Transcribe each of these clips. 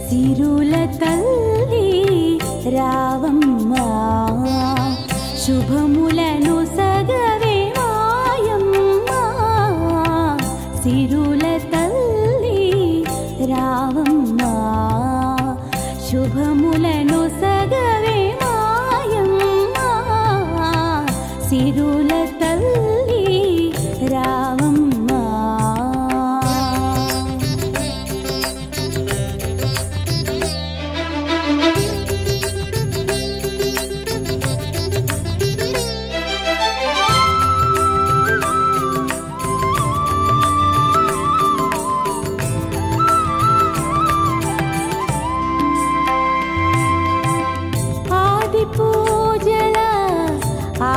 సిరుల తల్లి రావమ్మ శుభములను సగవే మాయమ్మ సిరుల తల్లి రావమ్మ శుభములను సగవే మాయమ్మ సిరుల తల్లి రావమ్మ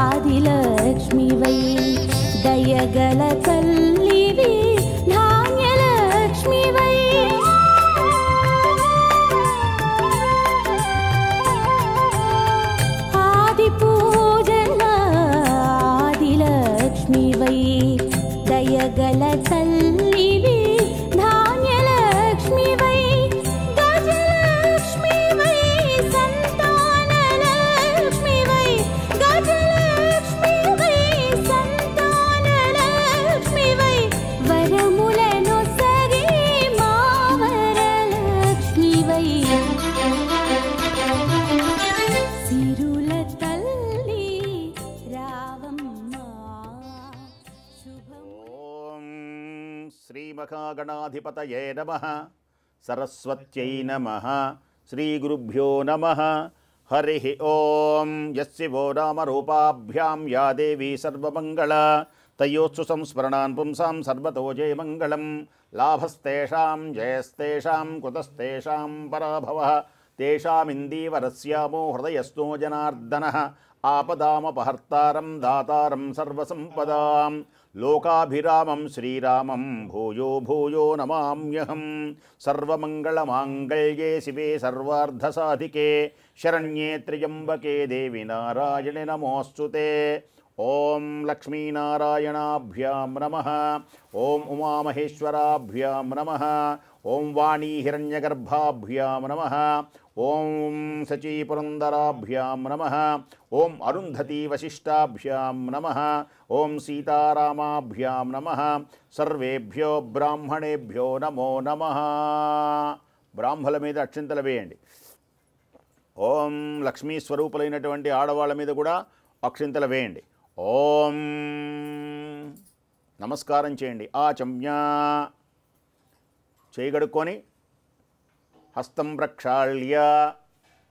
ఆదిలక్ష్మివై దయగల తల్లివి ధాన్యలక్ష్మివై ఆది పూజల ఆదిలక్ష్మివై దయగల తల్లివి ధాన్యలక్ష్మివై గజలక్ష్మివై సంతానలక్ష్మివై గజలక్ష్మివై సంతానలక్ష్మివై వరములను సగే మా వరలక్ష్మివై సిరుల తల్లి రావమ్మ ఓం శ్రీ మహాగణాధిపతయే నమః సరస్వత్యై నమః శ్రీ గురుభ్యో నమః హరి ఓం యస్యో నామరూపాభ్యాం యా దేవీ సర్వమంగళ తయోత్సు సంస్మరణాన్ పుంసాం సర్వతో జయమంగళం లాభస్తేషాం జయస్తేషాం కుతస్తేషాం పరాభవః తేషామిందీవరస్యామో హృదయస్థో జనార్దనః ఆపదామపహర్తారం దాతారం సర్వసంపదాం లోకాభిరామం శ్రీరామం భూయో భూయో నమామ్యహం సర్వమంగళమాంగళ్యే శివే సర్వార్ధసాధికే శరణ్యే త్ర్యంబకే దేవి నారాయణి నమోస్తుతే ఓం లక్ష్మీనారాయణాభ్యాం నమః ఓం ఉమామహేశ్వరాభ్యాం నమః ఓం వాణీ హిరణ్యగర్భాభ్యాం నమః ఓం సచీపురందరాభ్యాం నమః ఓం అరుంధతీ వశిష్టాభ్యాం నమః ఓం సీతారామాభ్యాం నమః సర్వేభ్యో బ్రాహ్మణేభ్యో నమో నమః. బ్రాహ్మణుల మీద అక్షింతలు వేయండి. ఓం లక్ష్మీ స్వరూపులైనటువంటి ఆడవాళ్ళ మీద కూడా అక్షింతలు వేయండి. ఓం నమస్కారం చేయండి. ఆచమ్యా చేయగడుక్కొని హస్తం ప్రక్షాళ్య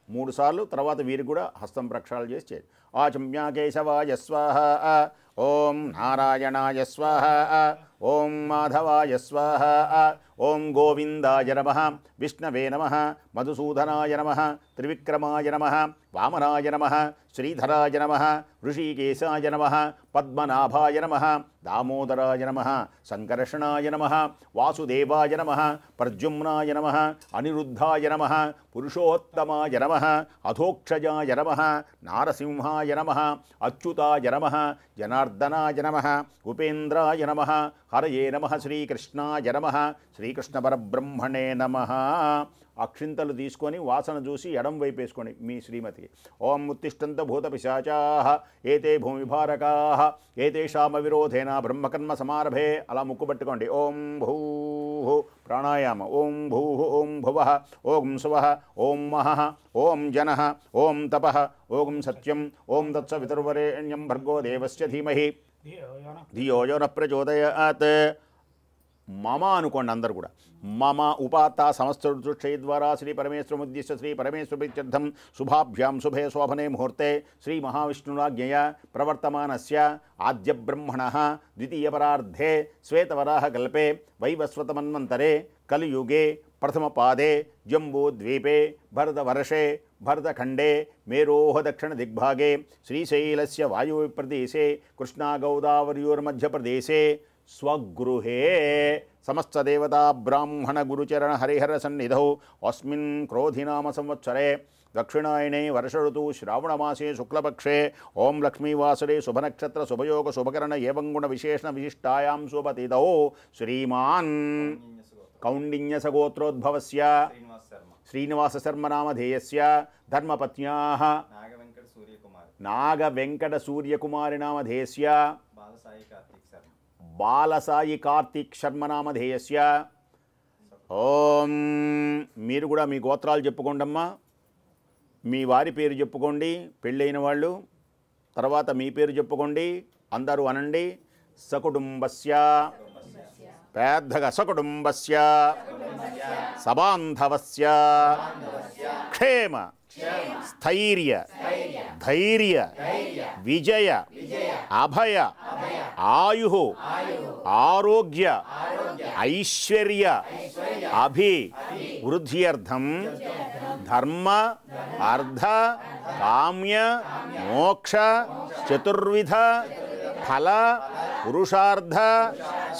3 సార్లు, తర్వాత వీరికి కూడా హస్తం ప్రక్షాళన చేసి చేయండి. ఆచమ్యా కేశవాయ స్వాహ ఓం నారాయణాయ స్వాహ ఓం మాధవాయ స్వాహ ఓం గోవిందాయ నమః విష్ణవే నమః మధుసూదనాయ నమః త్రివిక్రమాయ నమః వామనాయ నమః శ్రీధరాయ నమః ఋషికేశాయ నమః పద్మనాభాయ నమః దామోదరాయ నమః సంకర్షణాయ నమః వాసుదేవాయ నమః ప్రద్యుమ్నాయ నమః అనిరుద్ధాయ నమః పురుషోత్తమాయ నమః అధోక్షజాయ నమః నారసింహాయ నమః అచ్యుతాయ నమః జనార్దనాయ నమః ఉపేంద్రాయ నమః హరయే నమః శ్రీకృష్ణాయ నమః శ్రీకృష్ణ పరబ్రహ్మణే నమః. అక్షింతలు తీసుకొని వాసన చూసి ఎడం వైపు వేసుకోండి మీ శ్రీమతికి. ఓం ఉత్తిష్టంత భూత పిశాచాః ఏతే భూమిభారకాః ఏతేషామ విరోధేన బ్రహ్మకర్మ సమారభే. అలా ముక్కు పట్టుకోండి. ఓం భూః ప్రాణాయామ. ఓం భూః ఓం భువః ఓం సువః ఓం మహః ఓం జనః ఓం తపః ఓం సత్యం ఓం తత్సవితుర్వరేణ్యం భర్గో దేవస్య ధీమహి ధియో యో నః ప్రచోదయాత్. మమ అనుకోండి అందరు కూడా. మమ ఉపాత్త సమస్తృక్షయ ద్వారా శ్రీ పరమేశ్వరముద్దిశ్య శ్రీ పరమేశ్వరప్రీత్యర్థం శుభాభ్యాం శుభే శోభనే ముహూర్తే శ్రీ మహావిష్ణురాజ్ఞయ ప్రవర్తమానస్య ఆద్య బ్రహ్మణః ద్వితీయపరార్ధే శ్వేతవరాహకల్పే వైవస్వతమన్వంతరే కలియుగే ప్రథమపాదే జంబూద్వీపే భరతవర్షే భరతఖండే మేరోః దక్షిణదిగ్भागे శ్రీశైలస్య వాయువ్యప్రదేశే కృష్ణాగోదావర్యోర్మధ్యప్రదేశే స్వగృహే సమస్తదేవతా బ్రాహ్మణ గురుచరణ హరిహర సన్నిధౌ అస్మిన్ క్రోధినామ సంవత్సరే దక్షిణాయనే వర్షఋతు శ్రావణమాసే శుక్లపక్షే ఓం లక్ష్మీవాసరే శుభనక్షత్ర శుభయోగ శుభకరణ ఏవం గుణ విశేషణ విశిష్టాయాం శుభతిథౌ శ్రీమాన్ కౌండిన్యసగోత్రోద్భవస్య శ్రీనివాసశర్మనామధేయస్య ధర్మపత్న్యాः నాగవెంకట సూర్యకుమార్ నాగవెంకటసూర్యకుమారినామధేయస్య బాలసాయి కార్తీక్ శర్మ బాలసాయి కార్తీక్ శర్మనామధేయస్య. ఓం మీరు కూడా మీ గోత్రాలు చెప్పుకోండమ్మా. మీ వారి పేరు చెప్పుకోండి, పెళ్ళైన వాళ్ళు. తర్వాత మీ పేరు చెప్పుకోండి, అందరూ అనండి. సకుటుంబస్య, పెద్దగా సకుటుంబస్య, సబాంధవస్య, క్షేమ స్థైర్య ధైర్య విజయ అభయ ఆయు ఆరోగ్య ఐశ్వర్య అభివృద్ధ్యర్థం ధర్మ అర్థ కామ్య మోక్ష చతుర్విధ ఫల పురుషార్థ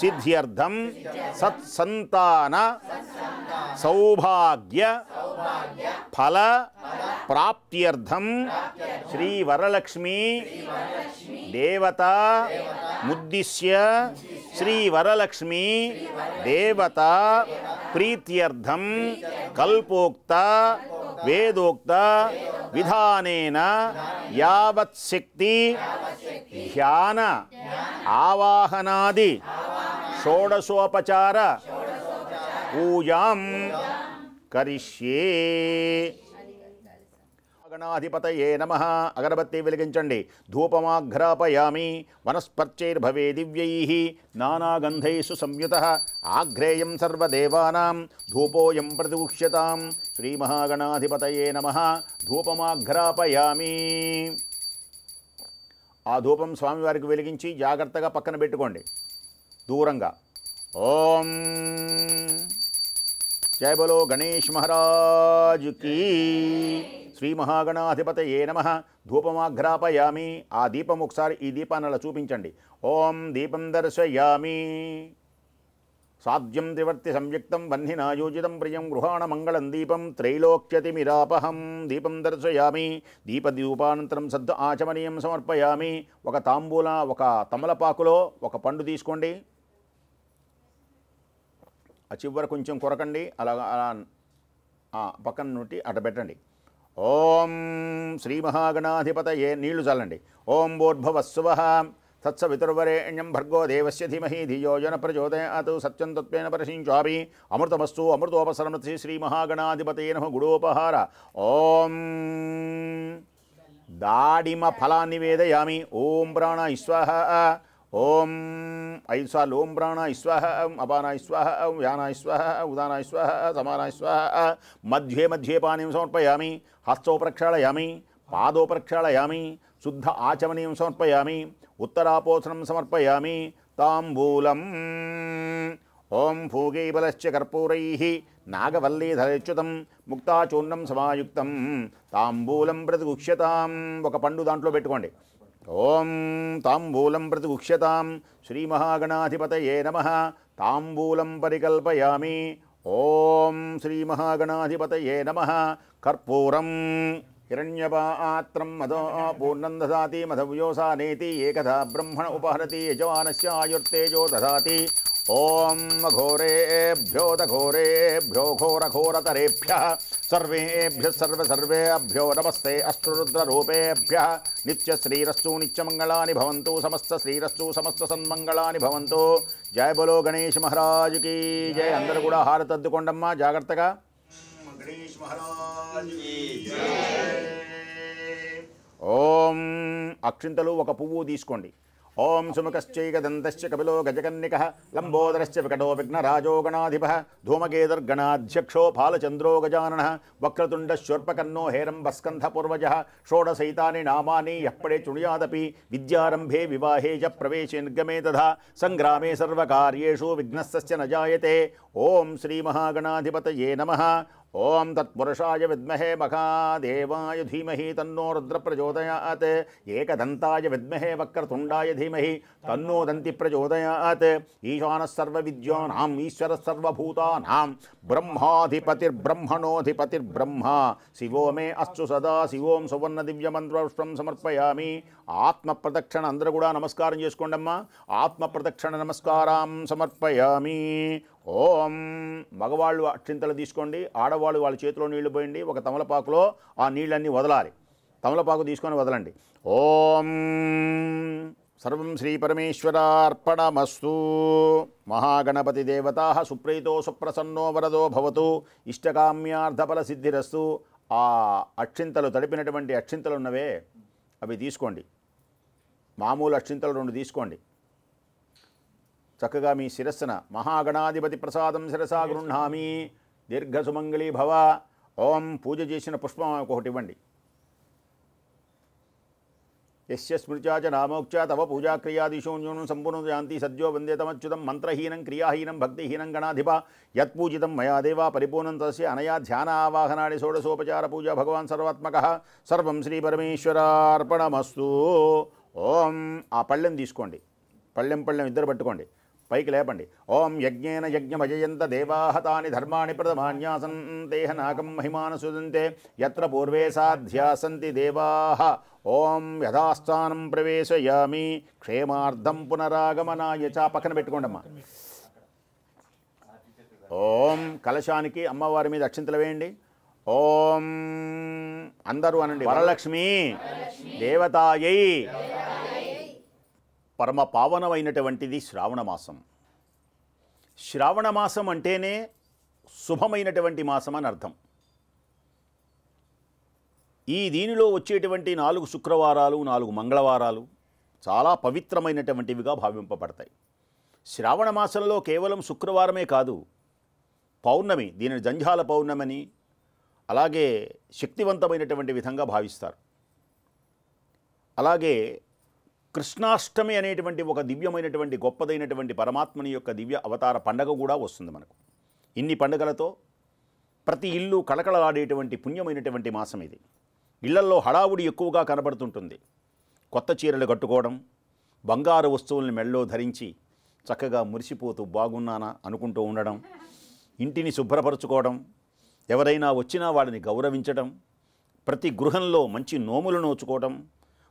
సిద్ధ్యర్థం సత్సంతాన సౌభాగ్య ఫల ప్రాప్త్యర్థం శ్రీ వరలక్ష్మీ దేవత ముద్దిశ్య శ్రీ వరలక్ష్మీ దేవత ప్రీత్యర్థం కల్పోక్త వేదోక్త విధానేన యావత్ శక్తి ధ్యాన ఆవాహనాది షోడశోపచార పూజాం కరిష్యే. గణాధిపతయే నమః. అగరబత్తి వెలిగించండి. ధూపమాఘ్రాపయామి. వనస్పర్చైర్భవే దివ్యైః నానాగంధైః సంయుతః ఆఘ్రేయం సర్వదేవానాం ధూపోయం ప్రతిగుహ్యతాం. శ్రీమహాగణాధిపతయే నమః. ధూపమాఘ్రాపయామి. ఆ ధూపం స్వామివారికి వెలిగించి జాగ్రత్తగా పక్కన పెట్టుకోండి, దూరంగా. ఓం జయ బలో గణేష్ మహారాజ్ కీ. శ్రీ మహాగణాధిపతయే నమః. ధూపమాఘ్రాపయామి. ఆ దీపం ఒకసారి ఈ దీపాన్ని అలా చూపించండి. ఓం దీపం దర్శయామి. సాధ్యం త్రివర్తి సంయుక్తం వహ్నినాయోజితం ప్రియం గృహాణ మంగళం దీపం త్రైలోక్యతిమిరాపహం. దీపం దర్శయామి. దీపదీపానంతరం సద్దు ఆచమనీయం సమర్పయామి. ఒక ఒక తమలపాకులో ఒక పండు తీసుకోండి. ఆ చివర కొంచెం కొరకండి, అలా అలా పక్కన నుండి అట పెట్టండి. ఓం శ్రీ మహాగణాధిపతయే. నీళ్లు చల్లండి. ఓం భూర్భువస్సువః తత్సవితుర్వరేణ్యం భర్గో దేవస్య ధీమహి ధియో యన ప్రచోదయాత్. సత్యం తత్వేన పరిశించామి. అమృతమస్తు అమృతోపసరమతి. శ్రీ మహాగణాధిపతయే నమః. గుడోపహార. ఓం దాడిమ ఫలాన్ని వేదయామి. ఓం ప్రాణాయ స్వాహ. ఓం 5 సార్లు ఓం ప్రాణాయ స్వాహ. అపానాయ స్వాహ. వ్యానాయ స్వాహ. ఉదానాయ స్వాహ. సమానాయ స్వాహ. మధ్యే మధ్యే పానీయం సమర్పయామి. హస్తో ప్రక్షాళయామి. పాదో ప్రక్షాళయామి. శుద్ధ ఆచమనీయం సమర్పయామి. ఉత్తరాపోసనం సమర్పయామి. తాంబూలం. ఓం భూగైబలశ్చ కర్పూరైః నాగవల్లీధరచ్యుతం ముక్తాచూర్ణం సమాయుక్తం తాంబూలం ప్రతిగుహ్యతాం. ఒక పండు దాంట్లో పెట్టుకోండి. ఓం తాంబూలం ప్రతిగుహ్యతాం. శ్రీ మహాగణాధిపతయే నమః. తాంబూలం పరికల్పయామి. ఓం శ్రీ మహాగణాధిపతయే నమః. కర్పూరం హిరణ్యపాత్రం మదో పూర్ణం దదాతి మధవ్యోసానేతి ఏకథా బ్రహ్మణ ఉపహరతి యజమానస్య ఆయుర్తేజో దదాతి. ఓం ఘోరేభ్యో ఘోరేభ్యో ఘోరఘోరతరేభ్యః సర్వేభ్యః సర్వేభ్యో నమస్తే అష్టరుద్రరూపేభ్యః. నిత్యశ్రీరస్తు నిత్యమంగళాని భవంతు. సమస్త శ్రీరస్తు సమస్త సన్మంగళాని భవంతు. జయ బలో గణేష్ మహారాజ్ కీ జయ. అందరూ కూడా హారతి అద్దుకోండమ్మా జాగ్రత్తగా. గణేష్ మహారాజ్ కీ జయ. ఓం అక్షింతలు ఒక పువ్వు తీసుకోండి. ఓం సుముఖశ్చైకదంతశ్చ కపిలో గజకన్నికః లంబోదరశ్చ వికటో విఘ్నరాజో గణాధిపః ధూమకేతుర్గణాధ్యక్షో ఫాలచంద్రో గజాననః వక్రతుండశ్చోర్పకర్ణో హేరంబస్కంధపూర్వజः షోడశైతాని నామాని యః పడే శృణుయాదపి విద్యారంభే వివాహే చ ప్రవేశే నిర్గమే తథా సంగ్రామే సర్వకార్యేషు విఘ్నస్తస్య న జాయతే. ఓం శ్రీ మహాగణాధిపతయే నమః. ఓం తత్పురుషాయ విద్మహే మహాదేవాయ ధీమహి తన్నో రుద్ర ప్రచోదయాత్. ఏకదంతాయ విద్మహే వక్రతుండాయ ధీమహి తన్నో దంతి ప్రచోదయాత్. ఈశానః సర్వవిద్యానాం ఈశ్వరः సర్వభూతానాం బ్రహ్మాధిపతిర్బ్రహ్మణోధిపతిర్బ్రహ్మ. శివో మే అస్తు సదా శివోం సువర్ణ దివ్యమంత్రపుష్పం సమర్పయామి. ఆత్మ ప్రదక్షిణ అందరూ కూడా నమస్కారం చేసుకోండమ్మా. ఆత్మ ప్రదక్షిణ నమస్కారం సమర్పయామి. ఓం మగవాళ్ళు అక్షింతలు తీసుకోండి, ఆడవాళ్ళు వాళ్ళ చేతిలో నీళ్లు పోయండి, ఒక తమలపాకులో ఆ నీళ్ళన్నీ వదలాలి. తమలపాకు తీసుకొని వదలండి. ఓం సర్వం శ్రీ పరమేశ్వరార్పణమస్తు. మహాగణపతి దేవతా సుప్రీతో సుప్రసన్నో వరదో భవతు, ఇష్టకామ్యార్థఫల సిద్ధిరస్తు. ఆ అక్షింతలు తడిపినటువంటి అక్షింతలు ఉన్నవే అవి తీసుకోండి. మామూలు అక్షింతలు 2 తీసుకోండి. చక్కగా మీ శిరస్సున మహాగణాధిపతి ప్రసాదం శిరసా గృహ్ణామి దీర్ఘసుమంగళీ భవ. ఓం పూజ చేసిన పుష్పం ఒకటి ఇవ్వండి. యస్య స్మృత్యా చ నామోక్చ తవ పూజాక్రియాదిషు న్యూనం సంపూర్ణం శాంతి సద్యో వందేతమచ్యుతం మంత్రహీనం క్రియాహీనం భక్తిహీనం గణాధిప యత్పూజితం మయా దేవా పరిపూర్ణం తస్య అనయా ధ్యానావాహనాడి షోడశోపచార పూజ భగవాన్ సర్వాత్మకః. సర్వం శ్రీ పరమేశ్వరార్పణమస్తు. ఓం ఆ పళ్ళెం తీసుకోండి. పళ్ళెం ఇద్దరు పట్టుకోండి, పైకి లేపండి. ఓం యజ్ఞేన యజ్ఞమజయంత దేవాహతాని ధర్మాణి ప్రథమాన్యాసన్ దేహనాకం మహిమానసుదంతే యత్ర పూర్వే సాధ్యాసంతి దేవాః. ఓం యథాస్థానం ప్రవేశయామి క్షేమార్థం పునరాగమనాయ చ. పక్కన పెట్టుకోండి అమ్మా. ఓం కలశానికి అమ్మవారి మీద అక్షింతలు వేయండి. ఓం అందరూ అనండి, వరలక్ష్మి దేవతాయై. పరమ పావనమైనటువంటిది శ్రావణమాసం. శ్రావణమాసం అంటేనే శుభమైనటువంటి మాసం అని అర్థం. ఈ దీనిలో వచ్చేటువంటి 4 శుక్రవారాలు 4 మంగళవారాలు చాలా పవిత్రమైనటువంటివిగా భావింపబడతాయి. శ్రావణ మాసంలో కేవలం శుక్రవారమే కాదు, పౌర్ణమి, దీనిని జంఝాల పౌర్ణమిని, అలాగే శక్తివంతమైనటువంటి విధంగా భావిస్తారు. అలాగే కృష్ణాష్టమి అనేటువంటి ఒక దివ్యమైనటువంటి గొప్పదైనటువంటి పరమాత్మని యొక్క దివ్య అవతార పండగ కూడా వస్తుంది మనకు. ఇన్ని పండుగలతో ప్రతి ఇల్లు కళకళలాడేటువంటి పుణ్యమైనటువంటి మాసం ఇది. ఇళ్లల్లో హడావుడి ఎక్కువగా కనబడుతుంటుంది. కొత్త చీరలు కట్టుకోవడం, బంగారు వస్తువుల్ని మెళ్ళో ధరించి చక్కగా మురిసిపోతూ బాగున్నానా అనుకుంటూ ఉండడం, ఇంటిని శుభ్రపరచుకోవడం, ఎవరైనా వచ్చినా వాడిని గౌరవించడం, ప్రతి గృహంలో మంచి నోములు నోచుకోవడం,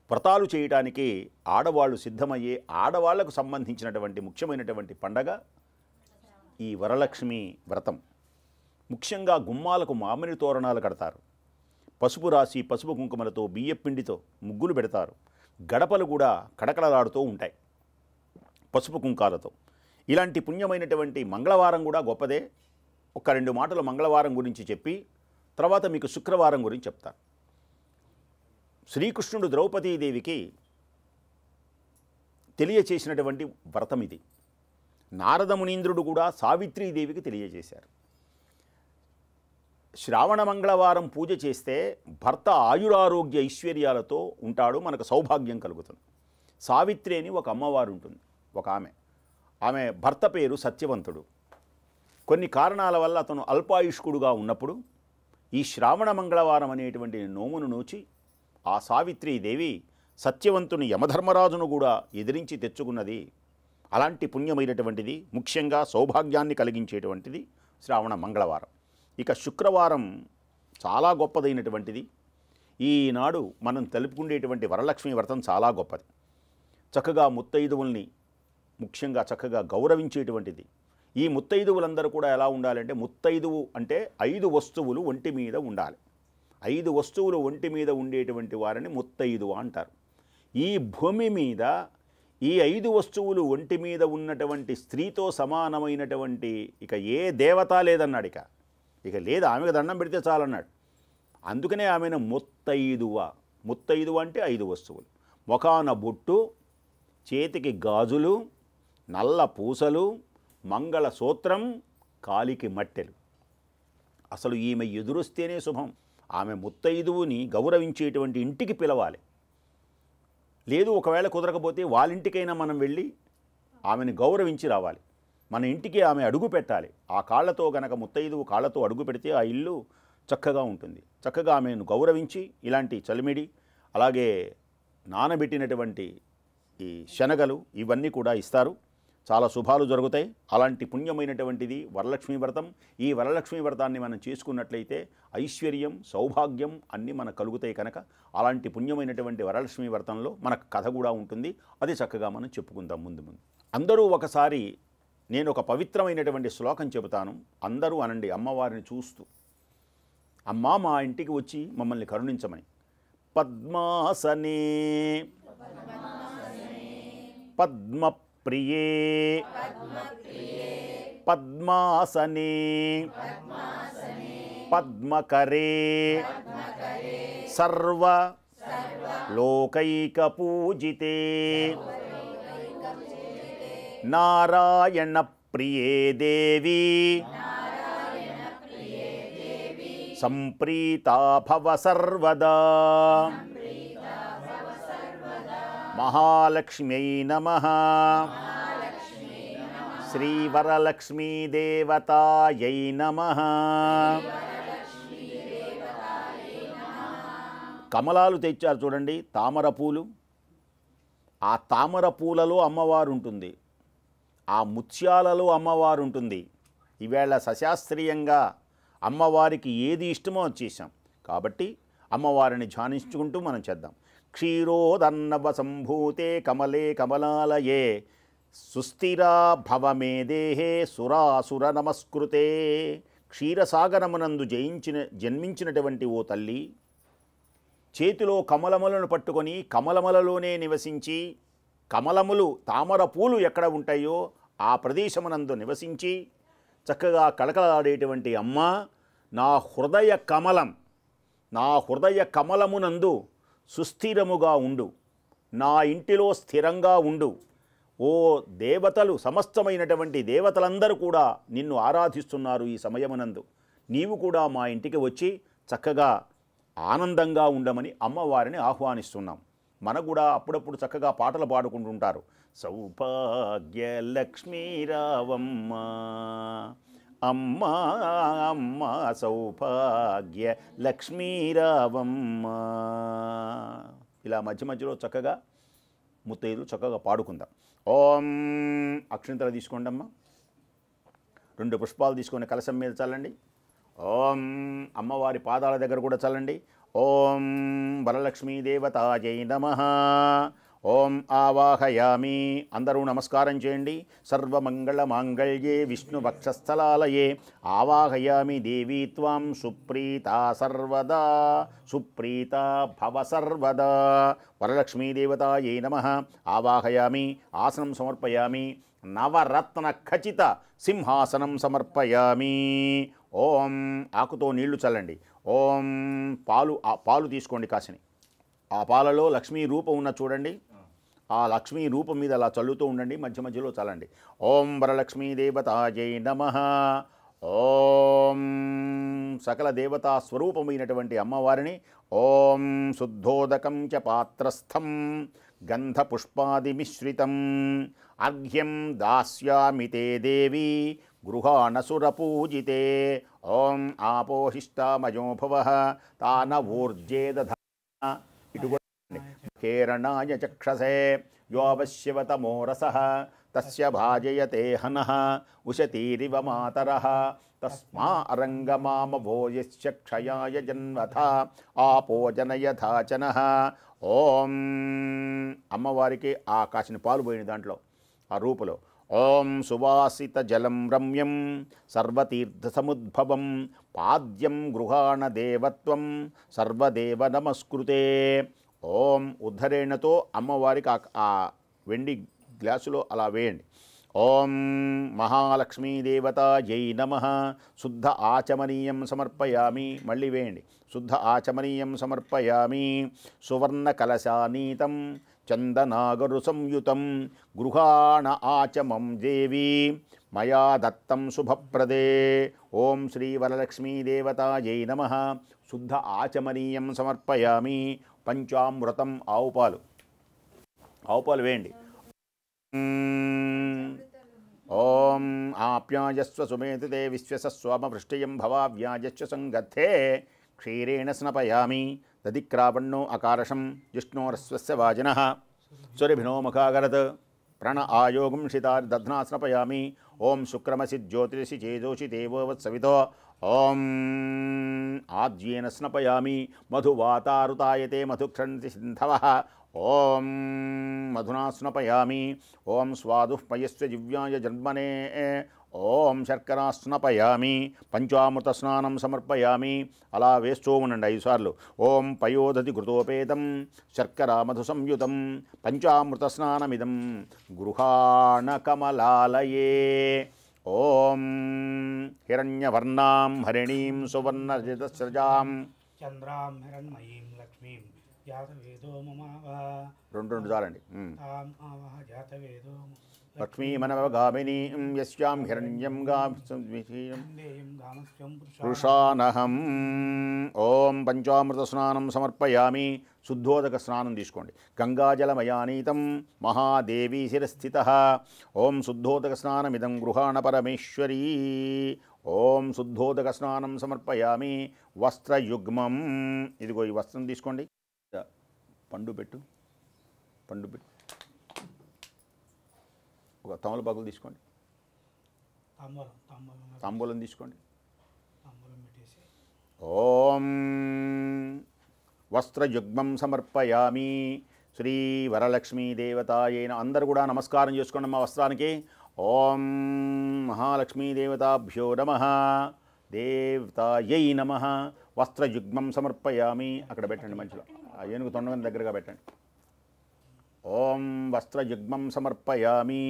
వ్రతాలు చేయడానికి ఆడవాళ్ళు సిద్ధమయ్యే ఆడవాళ్లకు సంబంధించినటువంటి ముఖ్యమైనటువంటి పండగ ఈ వరలక్ష్మి వ్రతం. ముఖ్యంగా గుమ్మాలకు మామిడి తోరణాలు కడతారు, పసుపు రాసి పసుపు కుంకుమలతో బియ్యపిండితో ముగ్గులు పెడతారు, గడపలు కూడా కడకడలాడుతూ ఉంటాయి పసుపు కుంకాలతో. ఇలాంటి పుణ్యమైనటువంటి మంగళవారం కూడా గొప్పదే. ఒక 2 మాటలు మంగళవారం గురించి చెప్పి తర్వాత మీకు శుక్రవారం గురించి చెప్తాను. శ్రీకృష్ణుడు ద్రౌపదీదేవికి తెలియచేసినటువంటి వ్రతం ఇది. నారద మునీంద్రుడు కూడా సావిత్రీదేవికి తెలియజేశారు. శ్రావణ మంగళవారం పూజ చేస్తే భర్త ఆయురారోగ్య ఐశ్వర్యాలతో ఉంటాడు, మనకు సౌభాగ్యం కలుగుతుంది. సావిత్రి అని ఒక అమ్మవారు ఉంటుంది, ఒక ఆమె భర్త పేరు సత్యవంతుడు. కొన్ని కారణాల వల్ల అతను అల్పాయుష్కుడుగా ఉన్నప్పుడు ఈ శ్రావణ మంగళవారం అనేటువంటి నోమును నోచి ఆ సావిత్రీదేవి సత్యవంతుని యమధర్మరాజును కూడా ఎదిరించి తెచ్చుకున్నది. అలాంటి పుణ్యమైనటువంటిది, ముఖ్యంగా సౌభాగ్యాన్ని కలిగించేటువంటిది శ్రావణ మంగళవారం. ఇక శుక్రవారం చాలా గొప్పదైనటువంటిది. ఈనాడు మనం తెలుపుకునేటువంటి వరలక్ష్మి వ్రతం చాలా గొప్పది. చక్కగా ముత్తైదువుల్ని ముఖ్యంగా చక్కగా గౌరవించేటువంటిది. ఈ ముత్తైదువులందరూ కూడా ఎలా ఉండాలంటే, ముత్తైదువు అంటే 5 వస్తువులు ఒంటి మీద ఉండాలి. 5 వస్తువులు ఒంటి మీద ఉండేటువంటి వారిని ముత్తైదువ అంటారు. ఈ భూమి మీద ఈ 5 వస్తువులు ఒంటి మీద ఉన్నటువంటి స్త్రీతో సమానమైనటువంటి ఇక ఏ దేవత లేదన్నాడు. ఇక లేదు, ఆమెకు దండం పెడితే చాలన్నాడు. అందుకనే ఆమెను ముత్తైదువ. ముత్తైదువ అంటే 5 వస్తువులు: మొఖాన బొట్టు, చేతికి గాజులు, నల్ల పూసలు, మంగళసూత్రం, కాలికి మట్టెలు. అసలు ఈమె ఎదురొస్తేనే శుభం. ఆమె ముత్తైదువుని గౌరవించేటువంటి ఇంటికి పిలవాలి. లేదు ఒకవేళ కుదరకపోతే వాళ్ళింటికైనా మనం వెళ్ళి ఆమెను గౌరవించి రావాలి. మన ఇంటికి ఆమె అడుగు పెట్టాలి. ఆ కాళ్ళతో గనక ముత్తైదువు కాళ్ళతో అడుగు పెడితే ఆ ఇల్లు చక్కగా ఉంటుంది. చక్కగా ఆమెను గౌరవించి ఇలాంటి చలిమిడి, అలాగే నానబెట్టినటువంటి ఈ శనగలు ఇవన్నీ కూడా ఇస్తారు. చాలా శుభాలు జరుగుతాయి. అలాంటి పుణ్యమైనటువంటిది వరలక్ష్మీ వ్రతం. ఈ వరలక్ష్మీ వ్రతాన్ని మనం చేసుకున్నట్లయితే ఐశ్వర్యం, సౌభాగ్యం అన్నీ మనకు కలుగుతాయి. కనుక అలాంటి పుణ్యమైనటువంటి వరలక్ష్మీ వ్రతంలో మనకు కథ కూడా ఉంటుంది. అది చక్కగా మనం చెప్పుకుందాం ముందు. అందరూ ఒకసారి నేను ఒక పవిత్రమైనటువంటి శ్లోకం చెబుతాను, అందరూ అనండి అమ్మవారిని చూస్తూ. అమ్మా మా ఇంటికి వచ్చి మమ్మల్ని కరుణించమని. పద్మాసనే పద్మప్రియే పద్మాసనే పద్మకరే సర్వ లోకైకపూజితే నారాయణ ప్రియే దేవి సంప్రీతా భవ సర్వదా. మహాలక్ష్మ్యై నమః. శ్రీవరలక్ష్మీదేవతాయై నమః. కమలాలు తెచ్చారు చూడండి, తామర పూలు. ఆ తామర పూలలో అమ్మవారు ఉంటుంది, ఆ ముత్యాలలో అమ్మవారు ఉంటుంది. ఈవేళ సశాస్త్రీయంగా అమ్మవారికి ఏది ఇష్టమో చేశాం కాబట్టి అమ్మవారిని ధ్యానించుకుంటూ మనం చేద్దాం. క్షీరోదర్ణవ సంభూతే కమలే కమలాలయే సుస్థిరా భవమే దేహే సురాసుర నమస్కృతే. క్షీరసాగరమునందు జన్మించినటువంటి ఓ తల్లి, చేతిలో కమలములను పట్టుకొని కమలములలోనే నివసించి, కమలములు తామర పూలు ఎక్కడ ఉంటాయో ఆ ప్రదేశమునందు నివసించి చక్కగా కళకళలాడేటువంటి అమ్మ, నా హృదయ కమలం, నా హృదయ కమలమునందు సుస్థిరముగా ఉండు, నా ఇంటిలో స్థిరంగా ఉండు. ఓ దేవతలు, సమస్తమైనటువంటి దేవతలందరూ కూడా నిన్ను ఆరాధిస్తున్నారు ఈ సమయమునందు. నీవు కూడా మా ఇంటికి వచ్చి చక్కగా ఆనందంగా ఉండమని అమ్మవారిని ఆహ్వానిస్తున్నాం. మనకు కూడా అప్పుడప్పుడు చక్కగా పాటలు పాడుకుంటుంటారు. సౌభాగ్యలక్ష్మీ రావమ్మ అమ్మ అమ్మ సౌభాగ్య లక్ష్మీ రావమ్మ. ఇలా మధ్య మధ్యలో చక్కగా ముత్తైదులు చక్కగా పాడుకుందాం. ఓం అక్షింతలు తీసుకోండి అమ్మ. 2 పుష్పాలు తీసుకొని కలశం మీద చల్లండి. ఓం అమ్మవారి పాదాల దగ్గర కూడా చల్లండి. ఓం వరలక్ష్మీ దేవతాయై నమః. ఓం ఆవాహయామి. అందరూ నమస్కారం చేయండి. సర్వమంగళ మాంగళ్యే విష్ణు వక్షస్థలాలయే ఆవాహయామి దేవీ త్వాం సుప్రీతా సర్వదా సుప్రీతా భవ సర్వదా. వరలక్ష్మీ దేవతాయై నమః. ఆవాహయామి. ఆసనం సమర్పయామి. నవరత్న ఖచిత సింహాసనం సమర్పయామి. ఓం ఆకుతో నీళ్లు చల్లండి. ఓం పాలు తీసుకోండి కాసిని. ఆ పాలలో లక్ష్మీ రూపం ఉన్న చూడండి, ఆ లక్ష్మీ రూపం మీద అలా చల్లుతూ ఉండండి, మధ్య మధ్యలో చల్లండి. ఓం వరలక్ష్మీ దేవతాయై నమః. ఓం సకల దేవతా స్వరూపమైనటువంటి అమ్మవారిని ఓం శుద్ధోదకం చ పాత్రస్థం గంధపుష్పాదిమిశ్రితం అర్ఘ్యం దాస్యామి తే దేవి గృహాణసురపూజితే. ఓం ఆపోహిష్టామయో భవః తానవూర్జే దధాన. ఇటు కేరణాయ చక్షసే యోవశ్యవతమో రసః తస్య భాజయతే హనః ఉషతీరివ మాతరః తస్మా అరంగమామవో యస్య క్షయాయ జన్మథ ఆపోజనయథాచనః. ఓం అమ్మవారికి ఆ కాసిన పాలు పోయిన దాంట్లో ఆ రూపులో ఓం సువాసిత జలం రమ్యం సర్వతీర్థసముద్భవం పాద్యం గృహాణ దేవత్వం సర్వదేవ నమస్కృతే. ఓం ఉద్ధరేణతో అమ్మవారికి ఆ వెండి గ్లాసులో అలా వేయండి. ఓం మహాలక్ష్మీ దేవతాయై నమః. శుద్ధ ఆచమనీయం సమర్పయామి. మళ్ళీ వేయండి. శుద్ధ ఆచమనీయం సమర్పయామి. సువర్ణ కలశానీతం చందనాగరు సంయుతం గృహాణ ఆచమం దేవి మయా దత్తం శుభప్రదే. ఓం శ్రీ వరలక్ష్మీ దేవతాయై నమః. శుద్ధ ఆచమనీయం సమర్పయామి. పంచామృతం ఆవు పాలు వేయండి. ఓం ఆప్యాయస్వ సుమేతితే విశ్వసస్వామవృష్టియం భవావ్యాజస్వ సంగద్ధే క్షీరేణ స్నపయామి. దధిక్రావణ్ణో అకారషం జిష్ణోరస్వస్య వాజినః సురభినో ముఖాగరత్ ప్రణ ఆయోగం శితార్ దధ్నా స్నపయామి. ఓం శుక్రమసి జ్యోతిషి చేదోషి దేవోవత్సవితో. ఓం ఆజ్యేన స్నపయామి. మధువాతారుతాయతే మధుక్షంతి సింధవః. ఓం మధునా స్నపయామి. ఓం స్వాదుః పయస్వ దివ్యాయ జన్మనే. ఓం శర్కరా స్నపయామి. పంచామృత స్నానం సమర్పయామి. అలా వేస్తూ ఉండండి 5 సార్లు. ఓం పయోదతి ఘృతోపేతం శర్కరా మధు సంయుతం పంచామృత స్నానమిదం గృహాణ కమలాలయే. ఓం హిరణ్యవర్ణాం హరిణీం సువర్ణరజతస్రజాం చంద్రాం హిరణ్మయీం లక్ష్మీం జాతవేదో మమావ రెండు చాలండి. తాం ఆవహ జాతవేదో లక్ష్మీమనవగామినీం యస్యాం హిరణ్యం దేయం గామస్యం పురుషానహం. ఓం పంచామృత స్నానం సమర్పయామి. శుద్ధోదక స్నానం తీసుకోండి. గంగాజలమయానీతం మహాదేవీ శిరస్థిత. ఓం శుద్ధోదక స్నానమిదం గృహాణ పరమేశ్వరీ. ఓం శుద్ధోదక స్నానం సమర్పయామి. వస్త్రయుగ్మం. ఇదిగో ఈ వస్త్రం తీసుకోండి. పండు పెట్టు. ఒక తమలపాకులు తీసుకోండి. తాంబూలం తీసుకోండి. పెట్టేసి ఓం వస్త్రయుగ్మం సమర్పయామి. శ్రీ వరలక్ష్మీ దేవతాయైన అందరూ కూడా నమస్కారం చేసుకోండి మా వస్త్రానికి. ఓం మహాలక్ష్మీ దేవతాభ్యో నమః. దేవతాయై నమః. వస్త్రయుగ్మం సమర్పయామి. అక్కడ పెట్టండి మంచిగా. ఆ ఏనుగు తొండగని దగ్గరగా పెట్టండి. ఓం వస్త్రయుగ్మం సమర్పయామి.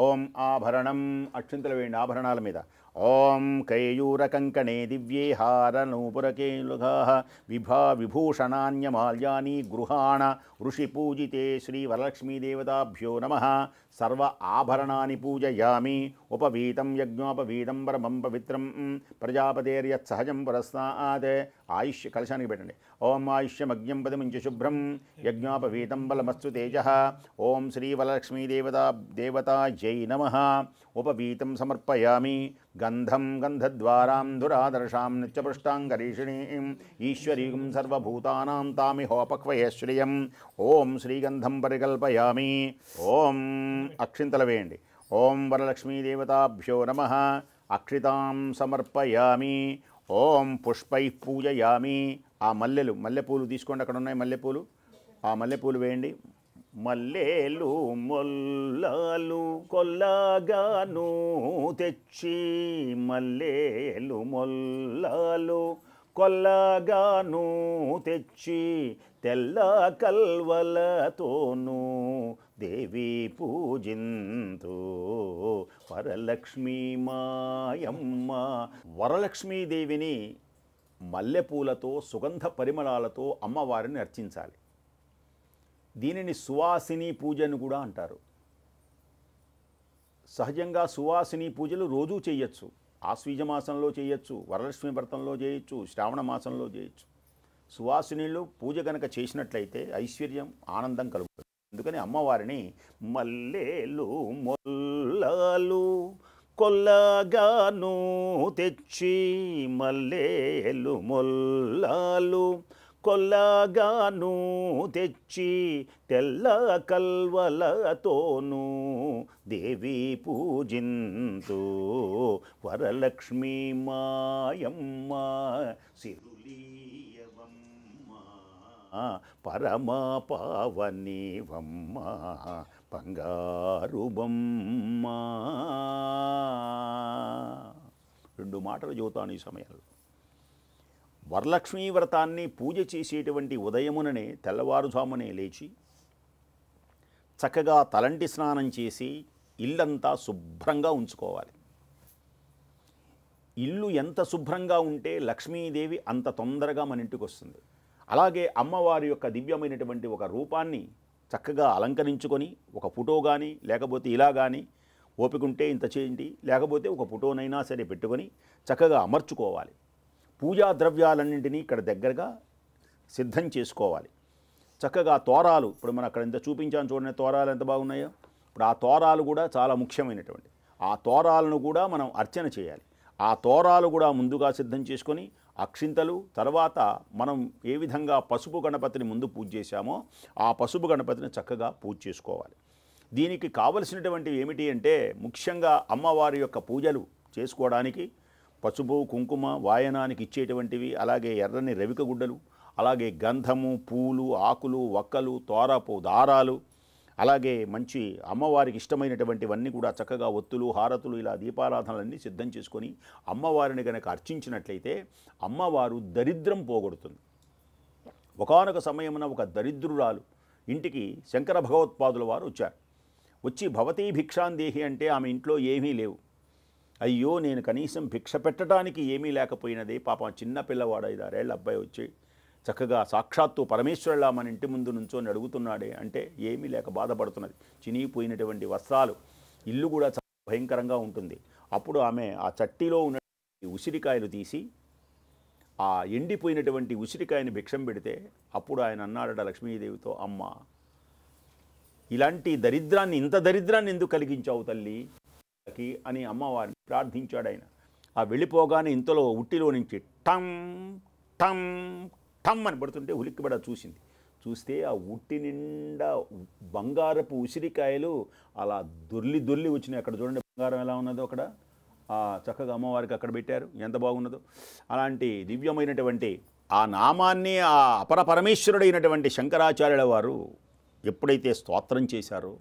ఓం ఆభరణం. అక్షింతలు వేయండి ఆభరణాల మీద. ఓం కైయూరకంకణే దివ్యే హారనూపురకేలుగా విభూషణాన్యమాల్యాని గృహాణ ఋషిపూజితే శ్రీ వరలక్ష్మీదేవతాభ్యో నమః. సర్వ ఆభరణాని పూజయామి. ఉపవీతం యజ్ఞోపవీతం పరమం పవిత్రం ప్రజాపతేర్యత్సహజం పురస్తాత్. ఆయుష్య కలశానికి పెట్టండి. ఓం ఆయుష్యమగ్యం పదముంచ శుభ్రం యజ్ఞోపవీతం బలమస్తు తేజ. ఓం శ్రీ వరలక్ష్మీదేవతాయై నమః. ఉపవీతం సమర్పయామి. గంధం గంధద్వారాం దురాదర్శాం నిత్యపృష్టాంగరీషిణీం ఈశ్వరీం సర్వభూతానాం తామిహోపక్వయే శ్రియం. ఓం శ్రీగంధం పరికల్పయామి. ఓం అక్షింతలు వేయండి. ఓం వరలక్ష్మీదేవతాభ్యో నమః. అక్షితాం సమర్పయామి. ఓం పుష్పైః పూజయామి. ఆ మల్లెపూలు తీసుకోండి. అక్కడ ఉన్నాయి మల్లెపూలు. ఆ మల్లెపూలు వేయండి. మల్లేలు మొల్లాలు కొల్లగాను తెచ్చి మల్లేలు మొల్లాలు కొల్లగాను తెచ్చి తెల్ల కల్వలతోనూ దేవి పూజింతు వరలక్ష్మీ మాయమ్మ. వరలక్ష్మీదేవిని మల్లెపూలతో సుగంధ పరిమళాలతో అమ్మవారిని అర్చించాలి. దీనిని సువాసిని పూజను కూడా అంటారు. సహజంగా సువాసిని పూజలు రోజూ చేయొచ్చు. ఆశ్వీజ మాసంలో చేయొచ్చు, వరలక్ష్మి వ్రతంలో చేయొచ్చు, శ్రావణ మాసంలో చేయొచ్చు. సువాసినిలు పూజ కనుక చేసినట్లయితే ఐశ్వర్యం ఆనందం కలుగుతుంది. అందుకని అమ్మవారిని మల్లేలు మొల్లాలు కొల్లగాను తెచ్చి మల్లేలు మొల్లాలు కొల్లగాను తెచ్చి తెల్ల కల్వలతోనూ దేవి పూజింతు వరలక్ష్మీ మాయమ్మ. సిరులీయవమ్మ పరమ పావనివమ్మ బంగారు బొమ్మ. 2 మాటలు చెబుతాను ఈ సమయంలో. వరలక్ష్మీ వ్రతాన్ని పూజ చేసేటువంటి ఉదయముననే తెల్లవారుజామునే లేచి చక్కగా తలంటి స్నానం చేసి ఇల్లంతా శుభ్రంగా ఉంచుకోవాలి. ఇల్లు ఎంత శుభ్రంగా ఉంటే లక్ష్మీదేవి అంత తొందరగా మన ఇంటికి వస్తుంది. అలాగే అమ్మవారి యొక్క దివ్యమైనటువంటి ఒక రూపాన్ని చక్కగా అలంకరించుకొని ఒక ఫోటో కానీ లేకపోతే ఇలా కానీ ఓపికంటే ఇంత చేయండి, లేకపోతే ఒక ఫోటోనైనా సరే పెట్టుకొని చక్కగా అమర్చుకోవాలి. పూజా ద్రవ్యాలన్నింటినీ ఇక్కడ దగ్గరగా సిద్ధం చేసుకోవాలి. చక్కగా తోరాలు, ఇప్పుడు మనం అక్కడ ఎంత చూపించాను చూడండి, తోరాలు ఎంత బాగున్నాయో. ఇప్పుడు ఆ తోరాలు కూడా చాలా ముఖ్యమైనటువంటి ఆ తోరాలను కూడా మనం అర్చన చేయాలి. ఆ తోరాలు కూడా ముందుగా సిద్ధం చేసుకొని అక్షింతలు, తర్వాత మనం ఏ విధంగా పసుపు గణపతిని ముందు పూజ చేశామో ఆ పసుపు గణపతిని చక్కగా పూజ చేసుకోవాలి. దీనికి కావలసినటువంటివి ఏమిటి అంటే ముఖ్యంగా అమ్మవారి యొక్క పూజలు చేసుకోవడానికి పసుపు కుంకుమ వాయనానికి ఇచ్చేటువంటివి, అలాగే ఎర్రని రవిక గుడ్డలు, అలాగే గంధము, పూలు, ఆకులు, వక్కలు, తోరపు దారాలు, అలాగే మంచి అమ్మవారికి ఇష్టమైనటువంటివన్నీ కూడా చక్కగా ఒత్తులు, హారతులు, ఇలా దీపారాధనలన్నీ సిద్ధం చేసుకొని అమ్మవారిని కనుక అర్చించినట్లయితే అమ్మవారు దరిద్రం పోగొడుతుంది. ఒకానొక సమయమున ఒక దరిద్రురాలు ఇంటికి శంకర భగవత్పాదుల వారు వచ్చారు. వచ్చి భవతీ భిక్షాందేహి అంటే ఆమె ఇంట్లో ఏమీ లేవు. అయ్యో, నేను కనీసం భిక్ష పెట్టడానికి ఏమీ లేకపోయినదే, పాపం చిన్న పిల్లవాడు 5-6 ఏళ్ల అబ్బాయి వచ్చి చక్కగా సాక్షాత్తు పరమేశ్వరులా మన ఇంటి ముందు నుంచొని అడుగుతున్నాడే అంటే ఏమీ లేక బాధపడుతున్నది. చినిగిపోయినటువంటి వస్త్రాలు, ఇల్లు కూడా చాలా భయంకరంగా ఉంటుంది. అప్పుడు ఆమె ఆ చట్టిలో ఉన్న ఉసిరికాయలు తీసి ఆ ఎండిపోయినటువంటి ఉసిరికాయని భిక్షం పెడితే అప్పుడు ఆయన అన్నాడట లక్ష్మీదేవితో, అమ్మ, ఇలాంటి దరిద్రాన్ని, ఇంత దరిద్రాన్ని ఎందుకు కలిగించావు తల్లి అని అమ్మవారిని ప్రార్థించాడు ఆయన. ఆ వెళ్ళిపోగానే ఇంతలో ఉట్టిలో నుంచి టమ్ టమ్ టమ్ అని పడుతుంటే ఉలిక్కిపడ చూసింది. చూస్తే ఆ ఉట్టి నిండా బంగారపు ఉసిరికాయలు అలా దొర్లి దొర్లి వచ్చినాయి. అక్కడ చూడండి బంగారం ఎలా ఉన్నదో అక్కడ చక్కగా అమ్మవారికి అక్కడ పెట్టారు, ఎంత బాగున్నదో. అలాంటి దివ్యమైనటువంటి ఆ నామాన్ని ఆ అపర పరమేశ్వరుడైనటువంటి శంకరాచార్యుల వారు ఎప్పుడైతే స్తోత్రం చేశారో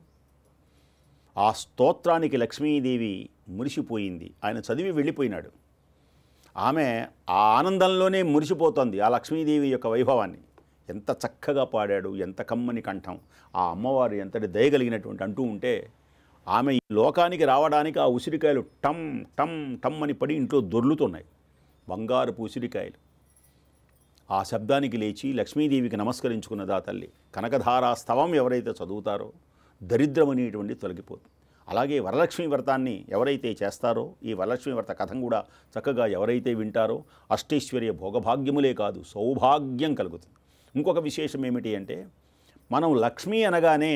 ఆ స్తోత్రానికి లక్ష్మీదేవి మురిసిపోయింది. ఆయన చదివి వెళ్ళిపోయినాడు. ఆమె ఆ ఆనందంలోనే మురిసిపోతోంది ఆ లక్ష్మీదేవి యొక్క వైభవాన్ని. ఎంత చక్కగా పాడాడు, ఎంత కమ్మని కంఠం, ఆ అమ్మవారు ఎంతటి దయగలిగినటువంటి అంటూ ఉంటే ఆమె ఈ లోకానికి రావడానికి ఆ ఉసిరికాయలు టమ్ టమ్ టమ్ అని పడి ఇంట్లో దొర్లుతున్నాయి, బంగారపు ఉసిరికాయలు. ఆ శబ్దానికి లేచి లక్ష్మీదేవికి నమస్కరించుకున్నదా తల్లి. కనకధారా స్తవం ఎవరైతే చదువుతారో దరిద్రం అనేటువంటి తొలగిపోతుంది. అలాగే వరలక్ష్మీ వ్రతాన్ని ఎవరైతే చేస్తారో, ఈ వరలక్ష్మీ వ్రత కథం కూడా చక్కగా ఎవరైతే వింటారో అష్టైశ్వర్య భోగభాగ్యములే కాదు సౌభాగ్యం కలుగుతుంది. ఇంకొక విశేషం ఏమిటి అంటే, మనం లక్ష్మీ అనగానే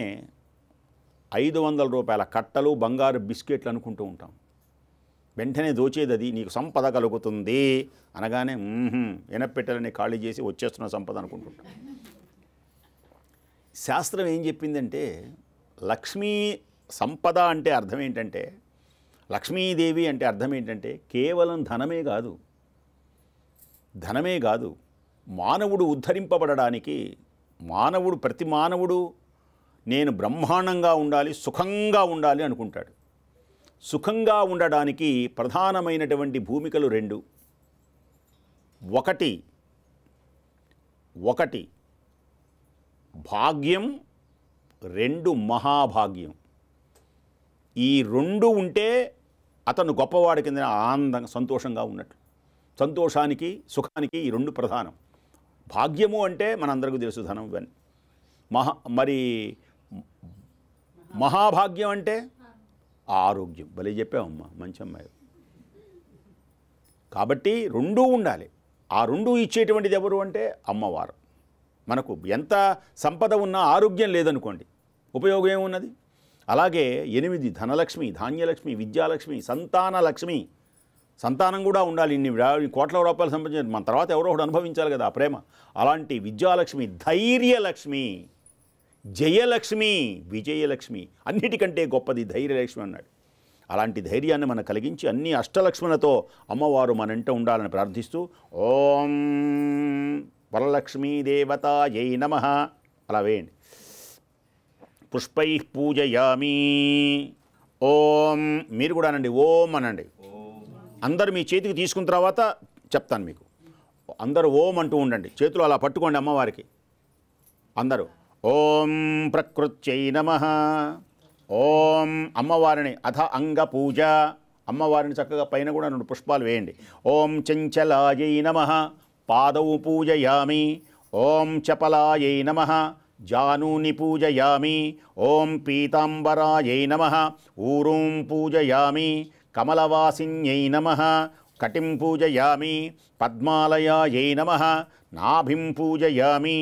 500 రూపాయల కట్టలు, బంగారు బిస్కెట్లు అనుకుంటూ ఉంటాం. వెంటనే దోచేది అది. నీకు సంపద కలుగుతుంది అనగానే ఎనపెట్టెలని ఖాళీ చేసి వచ్చేస్తున్న సంపద అనుకుంటుంటాం. శాస్త్రం ఏం చెప్పిందంటే, లక్ష్మీ సంపద అంటే అర్థం ఏంటంటే, లక్ష్మీదేవి అంటే అర్థం ఏంటంటే కేవలం ధనమే కాదు, మానవుడు ఉద్ధరింపబడడానికి, ప్రతి మానవుడు నేను బ్రహ్మాండంగా ఉండాలి, సుఖంగా ఉండాలి అనుకుంటాడు. సుఖంగా ఉండడానికి ప్రధానమైనటువంటి భూమికలు 2. ఒకటి భాగ్యం, 2 మహాభాగ్యం. ఈ 2 ఉంటే అతను గొప్పవాడి కింద ఆనందంగా సంతోషంగా ఉన్నట్లు. సంతోషానికి, సుఖానికి ఈ 2 ప్రధానం. భాగ్యము అంటే మనందరికీ తెలుసు, ధనం. ఇవన్నీ మరి మహాభాగ్యం అంటే ఆరోగ్యం. భలే చెప్పావమ్మా, మంచి అమ్మాయి. కాబట్టి 2 ఉండాలి. ఆ 2 ఇచ్చేటువంటిది ఎవరు అంటే అమ్మవారు. మనకు ఎంత సంపద ఉన్నా ఆరోగ్యం లేదనుకోండి, ఉపయోగం ఏమున్నది? అలాగే 8 ధనలక్ష్మి, ధాన్యలక్ష్మి, విద్యాలక్ష్మి, సంతానలక్ష్మి. సంతానం కూడా ఉండాలి. ఇన్ని కోట్ల రూపాయలు సంపాదించాలి, మన తర్వాత ఎవరో ఒకటి అనుభవించాలి కదా, ఆ ప్రేమ. అలాంటి విద్యాలక్ష్మి, ధైర్యలక్ష్మి, జయలక్ష్మి, విజయలక్ష్మి, అన్నిటికంటే గొప్పది ధైర్యలక్ష్మి అన్నాడు. అలాంటి ధైర్యాన్ని మనం కలిగించి అన్ని అష్టలక్ష్ములతో అమ్మవారు మన ఇంట ఉండాలని ప్రార్థిస్తూ ఓం వరలక్ష్మీ దేవతాయై నమః అలా వేయండి. పుష్పై పూజయామి. ఓం, మీరు కూడా అనండి, ఓం అనండి. అందరు మీ చేతికి తీసుకున్న తర్వాత చెప్తాను మీకు. అందరూ ఓం అంటూ ఉండండి, చేతులు అలా పట్టుకోండి అమ్మవారికి అందరూ. ఓం ప్రకృత్యై నమః. ఓం అమ్మవారిని అథ అంగ పూజ, అమ్మవారిని చక్కగా పైన కూడా 2 పుష్పాలు వేయండి. ఓం చంచలాయై నమః, పాదౌ పూజయామి. ఓం చపలాయై నమః, జానూని పూజయామి. ఓం పీతాంబరాయై నమః, ఊరూం పూజయామి. కమలవాసిన్యై నమః, కటిం పూజయామి. పద్మాలయాయై నమః, నాభిం పూజయామి.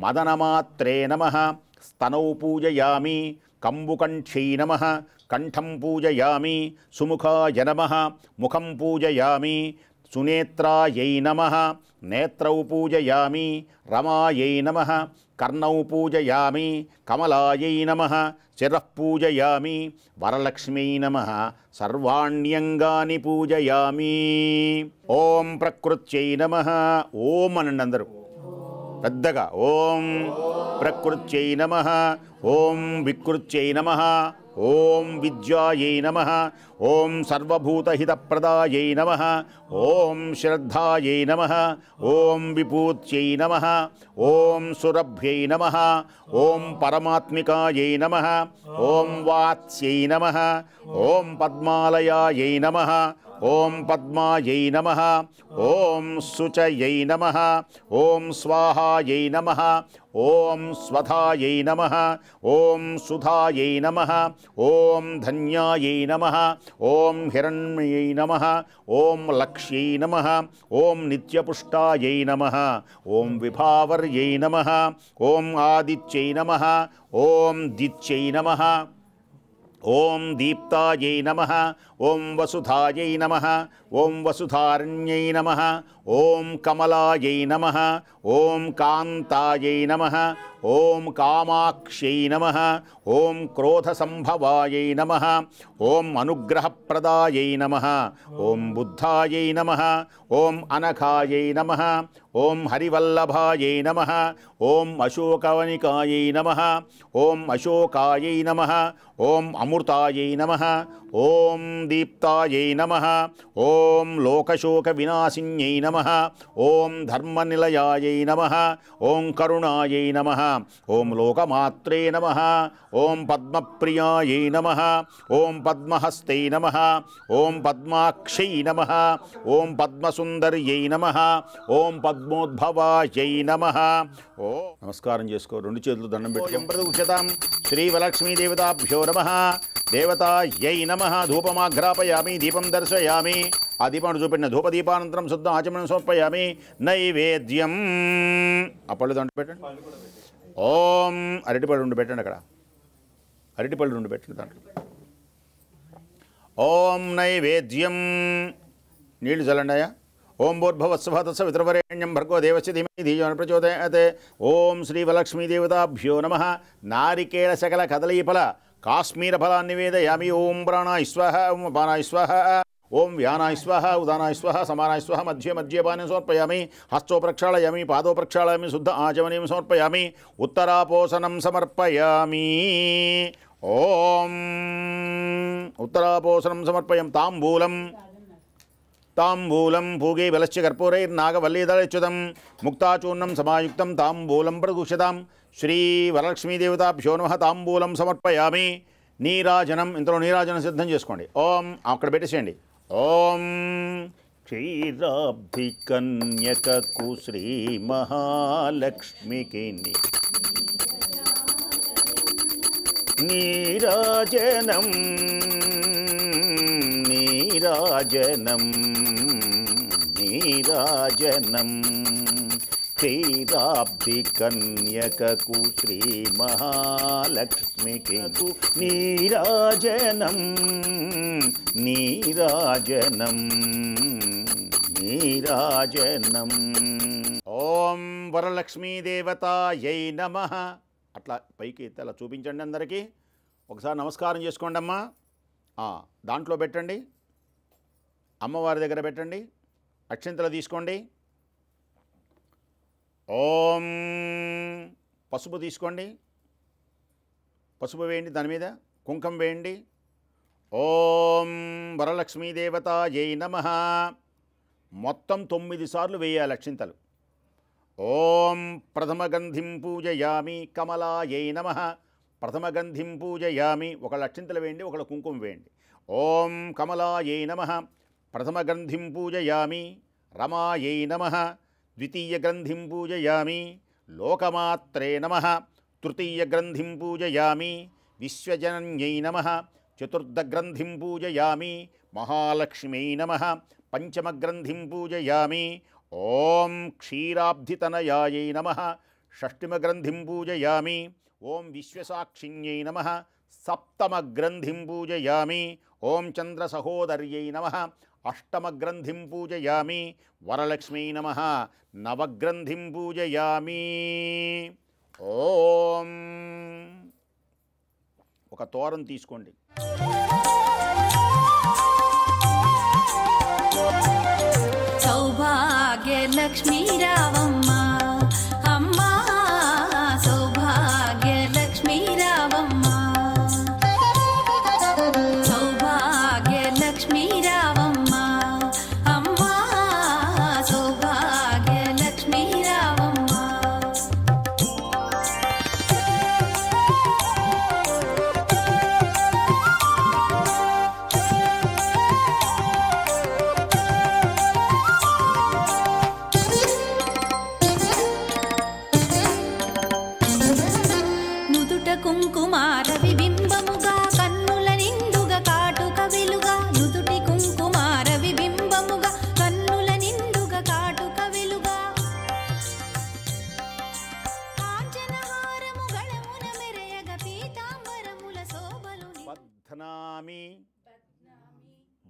మదనమాత్రే నమః, స్తనౌ పూజయామి. కంబుకంఠ్యై నమః, కంఠం పూజయామి. సుముఖాయ నమః, ముఖం పూజయామి. సునేత్రాయై నమః, నేత్రౌ పూజయామి. రమాయై నమః, కర్ణౌ పూజయామి. కమలాయై నమః, శిరః పూజయామి. వరలక్ష్మ్యై నమః, సర్వాణ్యంగాని పూజయామి. ఓం ప్రకృత్యై నమః. ఓం అనండి అందరూ పెద్దగా ఓం ప్రకృత్యై నమః, ఓం వికృత్యై నమః, ఓం విద్యాయై నమః, ఓం సర్వభూతహితప్రదాయై నమః, ఓం శ్రద్ధాయై నమః, ఓం విభూత్యై నమః, ఓం సురభ్యై నమః, ఓం పరమాత్మికాయై నమః, ఓం వాత్స్యై నమః, ఓం పద్మాలయాయై నమః, ఓం పద్మాయై నమః, ఓం శుచయై నమః, ఓం స్వాహాయై నమః, ఓం స్వధాయై నమః, ఓం సుధాయై నమః, ఓం ధన్యాయై నమః, ఓం హిరణ్మయై నమః, ఓం లక్ష్యై నమః, ఓం నిత్యపుష్టాయై నమః, ఓం విభావర్యై నమః, ఓం ఆదిత్యై నమః, ఓం దిత్యై నమః, ఓం దీప్తాయై నమః, ఓం వసుధాయై నమః, ఓం వసుధారణ్యై నమః, ఓం కమలాయై నమః, ఓం కాంతాయై నమః, ఓం కామాక్ష్యై నమః, ఓం క్రోధసంభవాయై నమః, ఓం అనుగ్రహప్రదాయై నమః, ఓం బుద్ధాయై నమః, ఓం అనఘాయై నమః, ఓం హరివల్లభాయై నమః, ఓం అశోకవనికాయై నమః, ఓం అశోకాయై నమః, ఓం అమృతాయై నమః, ఓం దీప్తాయై నమః, ఓం లోకశోక వినాశిన్యై నమః, ఓం ధర్మనిలయాయై నమః, ఓం కరుణాయై నమః, ఓం లోకమాత్రే నమః, ఓం పద్మప్రియాయై నమః, ఓం పద్మహస్తై నమః, ఓం పద్మాక్షై నమః, ఓం పద్మసుందర్యై నమః, ఓం పద్మోద్భవాయై నమః. ఓ నమస్కారం చేసుకో, రెండు చేతులు దండం పెట్టుకోం. శ్రీవలక్ష్మీదేవతాభ్యో నమః. దేవతాయై నమః. ధూపమాఘ్రాపయామి, దీపం దర్శయామి. ఆ దీపాన్ని చూపెట్టిన ధూపదీపానంతరం శుద్ధ ఆచమనం సమర్పయామి. నైవేద్యం ఆ పళ్ళు దండ పెట్టండి. ఓం అరటిపళ్ళు ఉండి పెట్టండి, అక్కడ అరటిపళ్ళు ఉండి పెట్టండి దాంట్లో. ఓం నైవేద్యం నీళ్లు చల్లండియా. ఓం భూర్భువస్సువః తత్సవితుర్వరేణ్యం భర్గో దేవస్య ధీమహి ధియో నః ప్రచోదయాత్. ఓం శ్రీవలక్ష్మీదేవతాభ్యో నమః. నారికేళ సకల కదలీఫల కాశ్మీర ఫలాన్ని నివేదయామి. ఓం ప్రాణాయ స్వాహ, ఓం అపానాయ స్వాహ, ఓం వ్యానాయ స్వాహ, ఉదానాయ స్వాహ, సమానాయ స్వాహ. మధ్య మధ్య పానం సమర్పయామి. హస్తో ప్రక్షాళయామి, పాదో ప్రక్షాళయామి, శుద్ధ ఆచమనీయం సమర్పయామి. ఉత్తరాపోసనం సమర్పయామి. ఓం ఉత్తరాపోసనం సమర్పయం. తాంబూలం పూగే బలశ్చ కర్పూరైర్నాగవల్లీదళచ్యుతం ముక్తాచూర్ణం సమాయుక్తం తాంబూలం ప్రదూషతాం. శ్రీ వరలక్ష్మీదేవతాభ్యో నమః. తాంబూలం సమర్పయామి. నీరాజనం, ఇంతలో నీరాజనం సిద్ధం చేసుకోండి. ఓం అక్కడ పెట్టేసేయండి. ఓం క్షీరాబ్ధి కన్యకకు శ్రీ మహాలక్ష్మికి నీరాజనం నీరాజనం నీరాజనం. క్షీరాబ్ధి కన్యకకు శ్రీ మహాలక్ష్మికి నీరాజనం నీరాజనం నీరాజనం. ఓం వరలక్ష్మీదేవతాయై నమః. అట్లా పైకి ఎత్తి అలా చూపించండి అందరికీ. ఒకసారి నమస్కారం చేసుకోండి అమ్మా. దాంట్లో పెట్టండి, అమ్మవారి దగ్గర పెట్టండి. అక్షింతలు తీసుకోండి. ఓం పసుపు తీసుకోండి, పసుపు వేయండి, దాని మీద కుంకుమ వేయండి. ఓం వరలక్ష్మీదేవతాయై నమః. మొత్తం 9 సార్లు వేయాలి అక్షింతలు. ఓం ప్రథమగంధిం పూజయామి కమలాయై నమః. ప్రథమగంధిం పూజయామి. ఒకళ్ళ అక్షింతలు వేయండి, ఒకళ్ళ కుంకుమ వేయండి. ఓం కమలాయై నమః. ప్రథమగంధిం పూజయామి రమాయై నమః. ద్వితీయగ్రంథిం పూజయామి లోకమాత్రే నమః. తృతీయగ్రంథిం పూజయామి విశ్వజనన్యై నమః. చతుర్థగ్రంథిం పూజయామి మహాలక్ష్మ్యై నమః. పంచమగ్రంథిం పూజయామి ఓం క్షీరాబ్ధితనయాయై నమః. షష్ఠిమగ్రంథిం పూజయామి ఓం విశ్వసాక్షిణ్యై నమః. సప్తమగ్రంథిం పూజయామి ఓం చంద్రసహోదర్యై నమః. అష్టమగ్రంథిం పూజయామి వరలక్ష్మ్యై నమః. నవగ్రంథిం పూజయామి. ఓం ఒక తోరం తీసుకోండి. సౌభాగ్యలక్ష్మీ రావమ్మ అమ్మ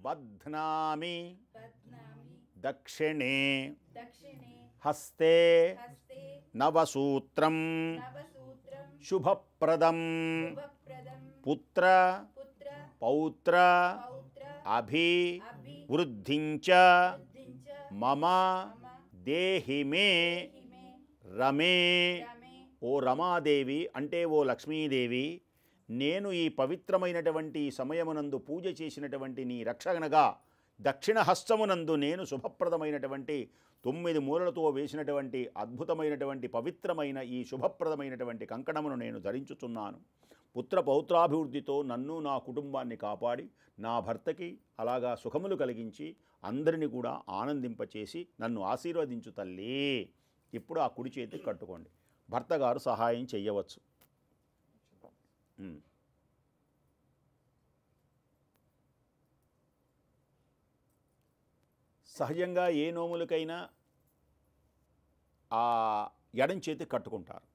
బధ్నామి బధ్నామి దక్షిణే దక్షిణే హస్తే హస్తే నవసూత్రం నవసూత్రం శుభప్రదం శుభప్రదం పుత్ర పుత్ర పౌత్ర పౌత్ర అభి అభి వృద్ధించ వృద్ధించ మమ మమ దేహి మే హిమే రమే. రమే ఓ రమాదేవి అంటే ఓ లక్ష్మీదేవి, నేను ఈ పవిత్రమైనటువంటి సమయమునందు పూజ చేసినటువంటి నీ రక్షణగా దక్షిణ హస్తమునందు నేను శుభప్రదమైనటువంటి 9 మూలలతో వేసినటువంటి అద్భుతమైనటువంటి పవిత్రమైన ఈ శుభప్రదమైనటువంటి కంకణమును నేను ధరించుచున్నాను. పుత్ర పౌత్రాభివృద్ధితో నన్ను నా కుటుంబాన్ని కాపాడి నా భర్తకి అలాగా సుఖములు కలిగించి అందరినీ కూడా ఆనందింపచేసి నన్ను ఆశీర్వదించు తల్లి. ఇప్పుడు ఆ కుడి చేతికి కట్టుకోండి. భర్త గారు సహాయం చెయ్యవచ్చు. సహజంగా ఏ నోములకైనా ఆ ఎడం చేతి కట్టుకుంటారు,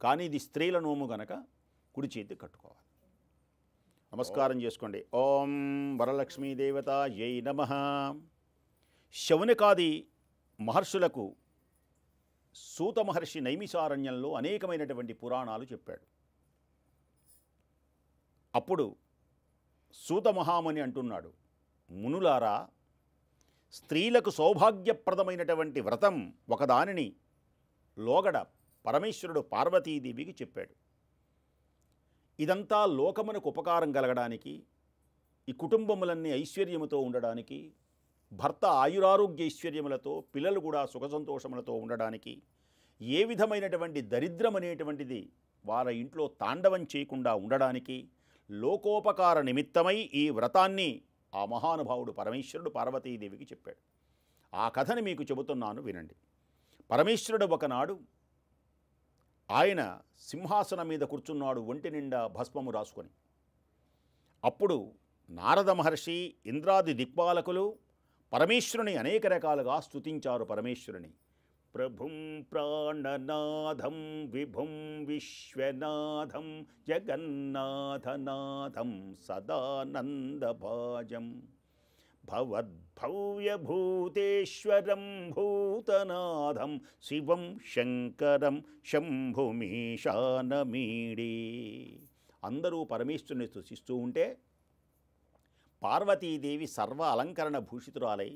కానీ ఇది స్త్రీల నోము గనక కుడి చేతి కట్టుకోవాలి. నమస్కారం చేసుకోండి. ఓం వరలక్ష్మీ దేవత జై నమః. శౌనకాది మహర్షులకు సూత మహర్షి నైమిషారణ్యంలో అనేకమైనటువంటి పురాణాలు చెప్పాడు. అప్పుడు సూత మహాముని అంటున్నాడు, మునులారా, స్త్రీలకు సౌభాగ్యప్రదమైనటువంటి వ్రతం ఒకదానిని లోగడ పరమేశ్వరుడు పార్వతీదేవికి చెప్పాడు. ఇదంతా లోకమునకు ఉపకారం కలగడానికి, ఈ కుటుంబములన్నీ ఐశ్వర్యముతో ఉండడానికి, భర్త ఆయురారోగ్య ఐశ్వర్యములతో, పిల్లలు కూడా సుఖ సంతోషములతో ఉండడానికి, ఏ విధమైనటువంటి దరిద్రం అనేటువంటిది వారి ఇంట్లో తాండవం చేయకుండా ఉండడానికి లోకోపకార నిమిత్తమై ఈ వ్రతాన్ని ఆ మహానుభావుడు పరమేశ్వరుడు పార్వతీదేవికి చెప్పాడు. ఆ కథని మీకు చెబుతున్నాను, వినండి. పరమేశ్వరుడు ఒకనాడు ఆయన సింహాసనం మీద కూర్చున్నాడు, ఒంటి నిండా భస్మము రాసుకొని. అప్పుడు నారద మహర్షి, ఇంద్రాది దిక్పాలకులు పరమేశ్వరుని అనేక రకాలుగా స్తుతించారు. పరమేశ్వరుని ప్రభుం ప్రాణనాథం విభుం విశ్వనాథం జగన్నాథనాథం సదానందభాజం భవద్భవ్యభూతేశ్వరం భూతనాథం శివం శంకరం శంభుమీశానమీడే. అందరూ పరమేశ్వరుని స్తుతిస్తూ ఉంటే పార్వతీదేవి సర్వ అలంకరణ భూషితురాలై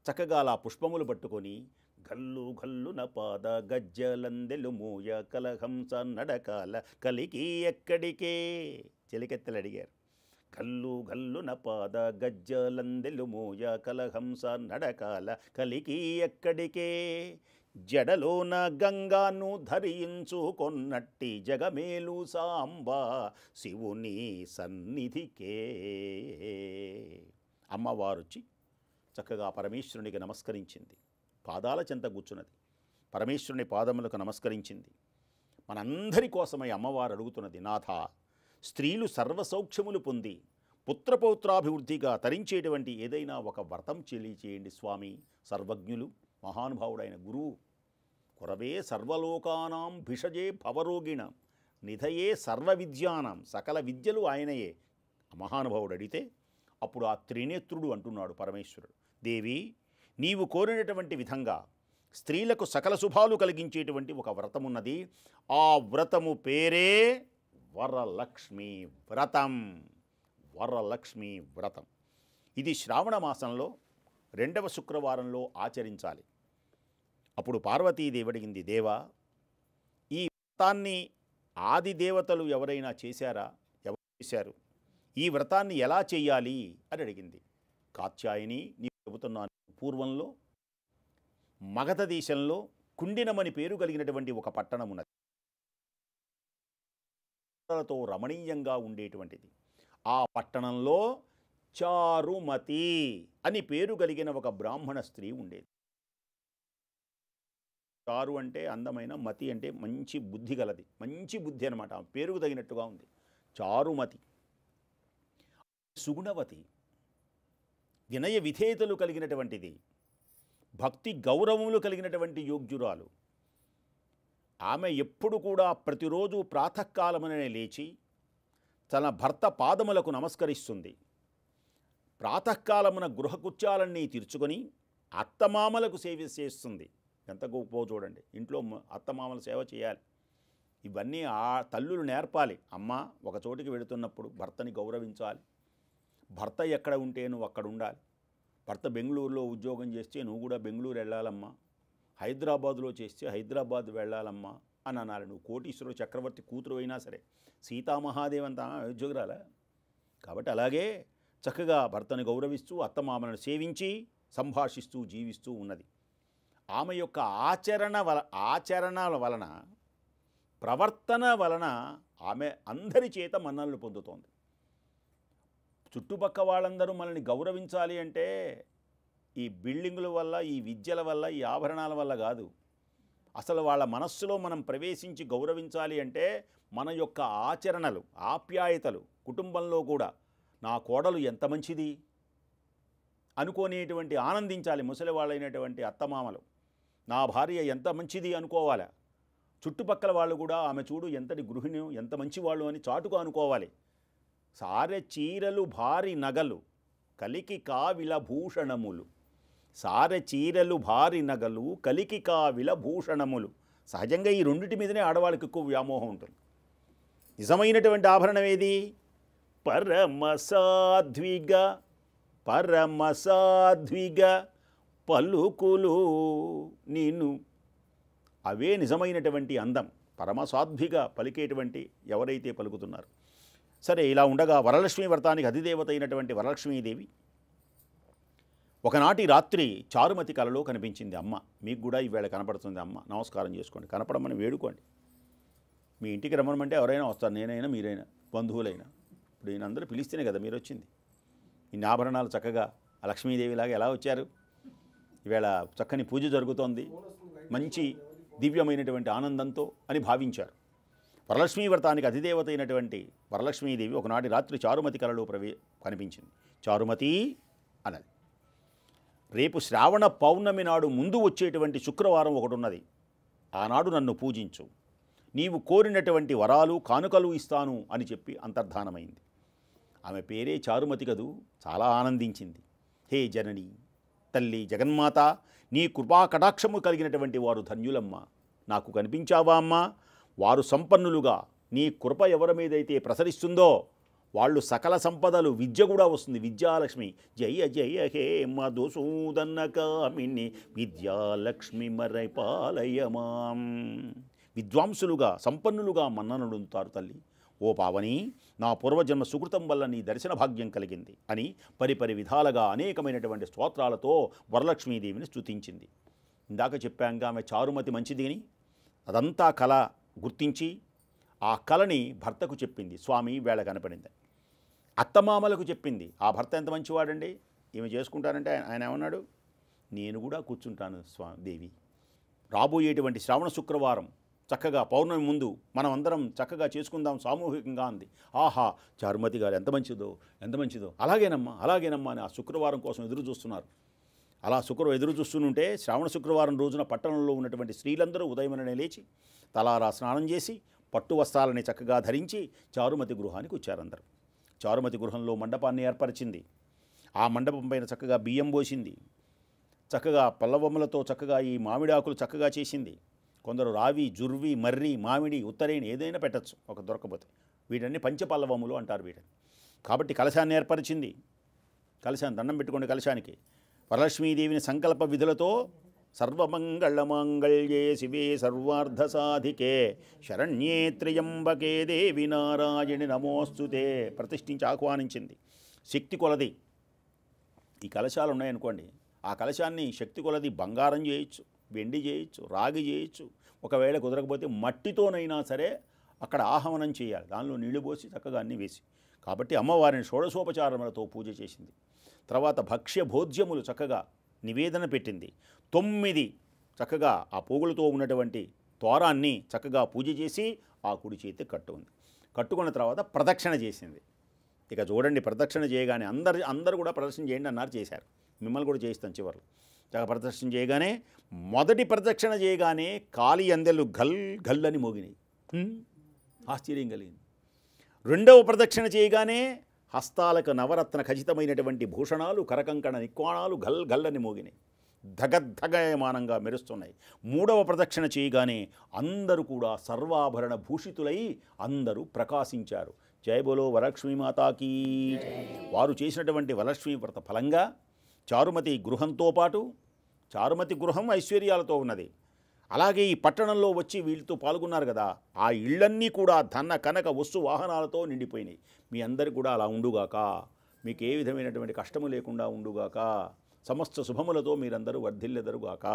చక్కగా అలా పుష్పములు పట్టుకొని గల్లు గల్లున పాద గజ్జలందెలు మూయ కలహంస నడకాల కలికి ఎక్కడికే చెలికెత్తలు అడిగారు. గల్లు గల్లున పాద గజ్జలందెలు మూయ కలహంస నడకాల కలికి ఎక్కడికే జడలోన గంగాను ధరించుకొన్నట్టి జగమేలు సాంబా శివుని సన్నిధికే. అమ్మవారొచ్చి చక్కగా పరమేశ్వరునికి నమస్కరించింది. పాదాల చెంత కూర్చున్నది, పరమేశ్వరుని పాదములకు నమస్కరించింది. మనందరి కోసమై అమ్మవారు అడుగుతున్నది, నాథ, స్త్రీలు సర్వసౌఖ్యములు పొంది పుత్రపౌత్రాభివృద్ధిగా తరించేటువంటి ఏదైనా ఒక వ్రతం చేయండి స్వామి. సర్వజ్ఞులు మహానుభావుడైన గురువు కురవే సర్వలోకానాం భిషజే భవరోగిణ నిధయే సర్వ విద్యానాం, సకల విద్యలు ఆయనయే. మహానుభావుడు అడిగితే అప్పుడు ఆ త్రినేత్రుడు అంటున్నాడు పరమేశ్వరుడు, దేవి, నీవు కోరినటువంటి విధంగా స్త్రీలకు సకల శుభాలు కలిగించేటువంటి ఒక వ్రతమున్నది. ఆ వ్రతము పేరే వరలక్ష్మీ వ్రతం. వరలక్ష్మీ వ్రతం ఇది శ్రావణ మాసంలో 2వ శుక్రవారంలో ఆచరించాలి. అప్పుడు పార్వతీదేవి అడిగింది, దేవా, ఈ వ్రతాన్ని ఆది దేవతలు ఎవరైనా చేశారా? ఎవరు చేశారు? ఈ వ్రతాన్ని ఎలా చెయ్యాలి అని అడిగింది. కాత్యాయని, నీకు చెబుతున్నాను, పూర్వంలో మగధ దేశంలో కుండినమని పేరు కలిగినటువంటి ఒక పట్టణం ఉన్నది. తో రమణీయంగా ఉండేటువంటిది. ఆ పట్టణంలో చారుమతి అని పేరు కలిగిన ఒక బ్రాహ్మణ స్త్రీ ఉండేది. చారు అంటే అందమైన, మతి అంటే మంచి బుద్ధి గలది, మంచి బుద్ధి అనమాట. పేరుకు తగినట్టుగా ఉంది. చారుమతి, సుగుణవతి, వినయ విధేయతలు కలిగినటువంటిది, భక్తి గౌరవములు కలిగినటువంటి యోగ్యురాలు. ఆమె ఎప్పుడు కూడా ప్రతిరోజు ప్రాతకాలమునే లేచి తన భర్త పాదములకు నమస్కరిస్తుంది. ప్రాతకాలమున గృహకృత్యాలన్నీ తీర్చుకొని అత్తమామలకు సేవ చేస్తుంది. ఎంత గొప్పో చూడండి. ఇంట్లో అత్తమామల సేవ చేయాలి. ఇవన్నీ ఆ తల్లులు నేర్పాలి. అమ్మ ఒక చోటికి వెళుతున్నప్పుడు భర్తని గౌరవించాలి. భర్త ఎక్కడ ఉంటే నువ్వు అక్కడ ఉండాలి. భర్త బెంగళూరులో ఉద్యోగం చేస్తే నువ్వు కూడా బెంగళూరు వెళ్ళాలమ్మా, హైదరాబాదులో చేస్తే హైదరాబాద్ వెళ్ళాలమ్మా అని అనాలి. నువ్వు కోటీశ్వరుడు చక్రవర్తి కూతురు అయినా సరే సీతామహాదేవి అంతా ఉద్యోగురాలా. కాబట్టి అలాగే చక్కగా భర్తను గౌరవిస్తూ అత్తమామలను సేవించి సంభాషిస్తూ జీవిస్తూ ఉన్నది. ఆమె యొక్క ఆచరణల వలన ప్రవర్తన వలన ఆమె అందరి చేత మన్ననలు పొందుతోంది. చుట్టుపక్క వాళ్ళందరూ మనల్ని గౌరవించాలి అంటే ఈ బిల్డింగుల వల్ల, ఈ విద్యల వల్ల, ఈ ఆభరణాల వల్ల కాదు. అసలు వాళ్ళ మనస్సులో మనం ప్రవేశించి గౌరవించాలి అంటే మన యొక్క ఆచరణలు, ఆప్యాయతలు, కుటుంబంలో కూడా నా కోడలు ఎంత మంచిది అనుకోనేటువంటి ఆనందించాలి. ముసలి వాళ్ళైనటువంటి అత్తమామలు నా భార్య ఎంత మంచిది అనుకోవాలి. చుట్టుపక్కల వాళ్ళు కూడా ఆమె చూడు ఎంతటి గృహిణి, ఎంత మంచివాళ్ళు అని చాటుగా అనుకోవాలి. సారె చీరలు భారీ నగలు కలికి కావిల భూషణములు. సారె చీరలు భారీ నగలు కలికి కావిల భూషణములు. సహజంగా ఈ రెండింటి మీదనే ఆడవాళ్ళకి ఎక్కువ వ్యామోహం ఉంటుంది. నిజమైనటువంటి ఆభరణం ఏది? పరమసాధ్విగ పలుకులు నిన్ను. అవే నిజమైనటువంటి అందం. పరమసాధ్విగా పలికేటువంటి ఎవరైతే పలుకుతున్నారు. సరే, ఇలా ఉండగా వరలక్ష్మీ వ్రతానికి అధిదేవత అయినటువంటి వరలక్ష్మీదేవి ఒకనాటి రాత్రి చారుమతి కలలో కనిపించింది. అమ్మ మీకు కూడా ఈవేళ కనపడుతుంది. అమ్మ నమస్కారం చేసుకోండి, కనపడమని వేడుకోండి. మీ ఇంటికి రమ్మనమంటే ఎవరైనా వస్తారు, నేనైనా మీరైనా బంధువులైనా. ఇప్పుడు ఈయన అందరూ పిలిస్తేనే కదా మీరు వచ్చింది. ఇన్ని ఆభరణాలు చక్కగా ఆ లక్ష్మీదేవిలాగా ఎలా వచ్చారు? ఈవేళ చక్కని పూజ జరుగుతోంది, మంచి దివ్యమైనటువంటి ఆనందంతో అని భావించారు. వరలక్ష్మీ వ్రతానికి అధిదేవత అయినటువంటి వరలక్ష్మీదేవి ఒకనాటి రాత్రి చారుమతి కలలో కనిపించింది. చారుమతి అన్నది. రేపు శ్రావణ పౌర్ణమి నాడు ముందు వచ్చేటువంటి శుక్రవారం ఒకటి ఉన్నది. ఆనాడు నన్ను పూజించు, నీవు కోరినటువంటి వరాలు కానుకలు ఇస్తాను అని చెప్పి అంతర్ధానమైంది. ఆమె పేరే చారుమతి కదూ. చాలా ఆనందించింది. హే జనని, తల్లి జగన్మాత, నీ కృపా కటాక్షము కలిగినటువంటి వారు ధన్యులమ్మ. నాకు కనిపించావా అమ్మా? వారు సంపన్నులుగా, నీ కృప ఎవరి మీదైతే ప్రసరిస్తుందో వాళ్ళు సకల సంపదలు, విద్య కూడా వస్తుంది. విద్యాలక్ష్మి జయ జయ హే మధుసూదన కామిని విద్యాలక్ష్మి మరైపాలయమాం. విద్వాంసులుగా, సంపన్నులుగా మన్ననలుంటారు తల్లి. ఓ పావని, నా పూర్వజన్మ సుకృతం వల్ల నీ దర్శన భాగ్యం కలిగింది అని పరిపరి విధాలుగా అనేకమైనటువంటి స్తోత్రాలతో వరలక్ష్మీదేవిని స్తుతించింది. ఇందాక చెప్పాక ఆమె చారుమతి మంచిది అని అదంతా కళ గుర్తించి ఆ కళని భర్తకు చెప్పింది. స్వామి వేళ కనపడింది. అత్తమామలకు చెప్పింది. ఆ భర్త ఎంత మంచివాడండి, ఈమె చేసుకుంటానంటే ఆయన ఏమన్నాడు? నేను కూడా కూర్చుంటాను దేవి. రాబోయేటువంటి శ్రావణ శుక్రవారం చక్కగా పౌర్ణమి ముందు మనం అందరం చక్కగా చేసుకుందాం సామూహికంగా అంది. ఆహా, చారుమతి గారు ఎంత మంచిదో, ఎంత మంచిదో. అలాగేనమ్మా, అలాగేనమ్మా అని ఆ శుక్రవారం కోసం ఎదురు చూస్తున్నారు. అలా ఎదురు చూస్తుంటే శ్రావణ శుక్రవారం రోజున పట్టణంలో ఉన్నటువంటి స్త్రీలందరూ ఉదయమనే లేచి తలారా స్నానం చేసి పట్టు వస్త్రాలని చక్కగా ధరించి చారుమతి గృహానికి వచ్చారందరూ. చారుమతి గృహంలో మండపాన్ని ఏర్పరిచింది. ఆ మండపం పైన చక్కగా బియ్యం పోసింది. చక్కగా పల్లవములతో చక్కగా ఈ మామిడాకులు చక్కగా చేసింది. కొందరు రావి, జుర్వి, మర్రి, మామిడి, ఉత్తరేణి ఏదైనా పెట్టచ్చు ఒక దొరకపోతే. వీటన్ని పంచపల్లవములు అంటారు వీటిని. కాబట్టి కలశాన్ని ఏర్పరిచింది. కలశాన్ని దండం పెట్టుకోండి. కలశానికి వరలక్ష్మీదేవిని సంకల్ప విధులతో సర్వమంగళమాంగళ్యే శివే సర్వార్థసాధికే శరణ్యే త్ర్యంబకే దేవి నారాయణి నమోస్తుతే ప్రతిష్ఠించి ఆహ్వానించింది. శక్తి కొలది ఈ కలశాలు ఉన్నాయనుకోండి, ఆ కలశాన్ని శక్తి కొలది బంగారం చేయొచ్చు, వెండి చేయొచ్చు, రాగి చేయొచ్చు. ఒకవేళ కుదరకపోతే మట్టితోనైనా సరే అక్కడ ఆహ్వానం చేయాలి. దానిలో నీళ్లు పోసి చక్కగా అన్నీ వేసి. కాబట్టి అమ్మవారిని షోడశోపచారములతో పూజ చేసింది. తర్వాత భక్ష్య భోజ్యములు చక్కగా నివేదన పెట్టింది. 9 చక్కగా ఆ పోగులతో ఉన్నటువంటి ద్వారాన్ని చక్కగా పూజ చేసి ఆ కుడి చేతి కట్టుకున్న తర్వాత ప్రదక్షిణ చేసింది. ఇక చూడండి, ప్రదక్షిణ చేయగానే అందరూ కూడా ప్రదక్షిణ చేయండి అన్నారు, చేశారు. మిమ్మల్ని కూడా చేయిస్తాను చివరిలో. చక్కగా ప్రదక్షిణ చేయగానే మొదటి ప్రదక్షిణ చేయగానే కాలి అందెలు గల్ గల్ అని మోగినాయి. ఆశ్చర్యం కలిగింది. రెండవ ప్రదక్షిణ చేయగానే హస్తాలకు నవరత్న ఖచ్చితమైనటువంటి భూషణాలు, కరకంకణ నిక్వాణాలు గల్లని మోగినాయి, ధగద్ధగయమానంగా మెరుస్తున్నాయి. 3వ ప్రదక్షిణ చేయగానే అందరూ కూడా సర్వాభరణ భూషితులై అందరూ ప్రకాశించారు. జయ బోలో వరలక్ష్మీ మాతాకి. వారు చేసినటువంటి వరలక్ష్మీ వ్రత ఫలంగా చారుమతి గృహంతో పాటు, చారుమతి గృహం ఐశ్వర్యాలతో ఉన్నది, అలాగే ఈ పట్టణంలో వచ్చి వీళ్ళతో పాల్గొన్నారు కదా, ఆ ఇళ్ళన్నీ కూడా ధన కనక వస్తు వాహనాలతో నిండిపోయినాయి. మీ అందరు కూడా అలా ఉండుగాక, మీకు ఏ విధమైనటువంటి కష్టము లేకుండా ఉండుగాక, సమస్త శుభములతో మీరందరూ వర్ధిల్లెదరుగాక.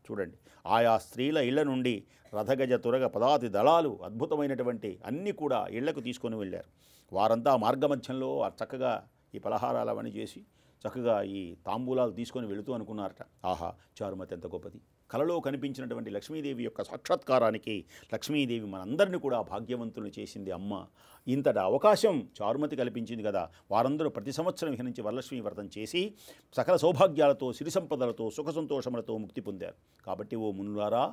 చూడండి, ఆయా స్త్రీల ఇళ్ల నుండి రథగజ తురగ పదాతి దళాలు అద్భుతమైనటువంటి అన్నీ కూడా ఇళ్లకు తీసుకొని వెళ్ళారు. వారంతా మార్గమధ్యంలో చక్కగా ఈ పలహారాలు అవన్నీ చేసి చక్కగా ఈ తాంబూలాలు తీసుకొని వెళుతూ అనుకున్నారట. ఆహా, చారుమతి ఎంత గొప్పది. కలలో కనిపించినటువంటి లక్ష్మీదేవి యొక్క సాక్షాత్కారానికి లక్ష్మీదేవి మనందరినీ కూడా భాగ్యవంతులను చేసింది అమ్మ. ఇంతటి అవకాశం చారుమతి కల్పించింది కదా. వారందరూ ప్రతి సంవత్సరం ఇక నుంచి వరలక్ష్మీ వ్రతం చేసి సకల సౌభాగ్యాలతో, సిరి సంపదలతో, సుఖ సంతోషములతో ముక్తి పొందారు. కాబట్టి ఓ మునులారా,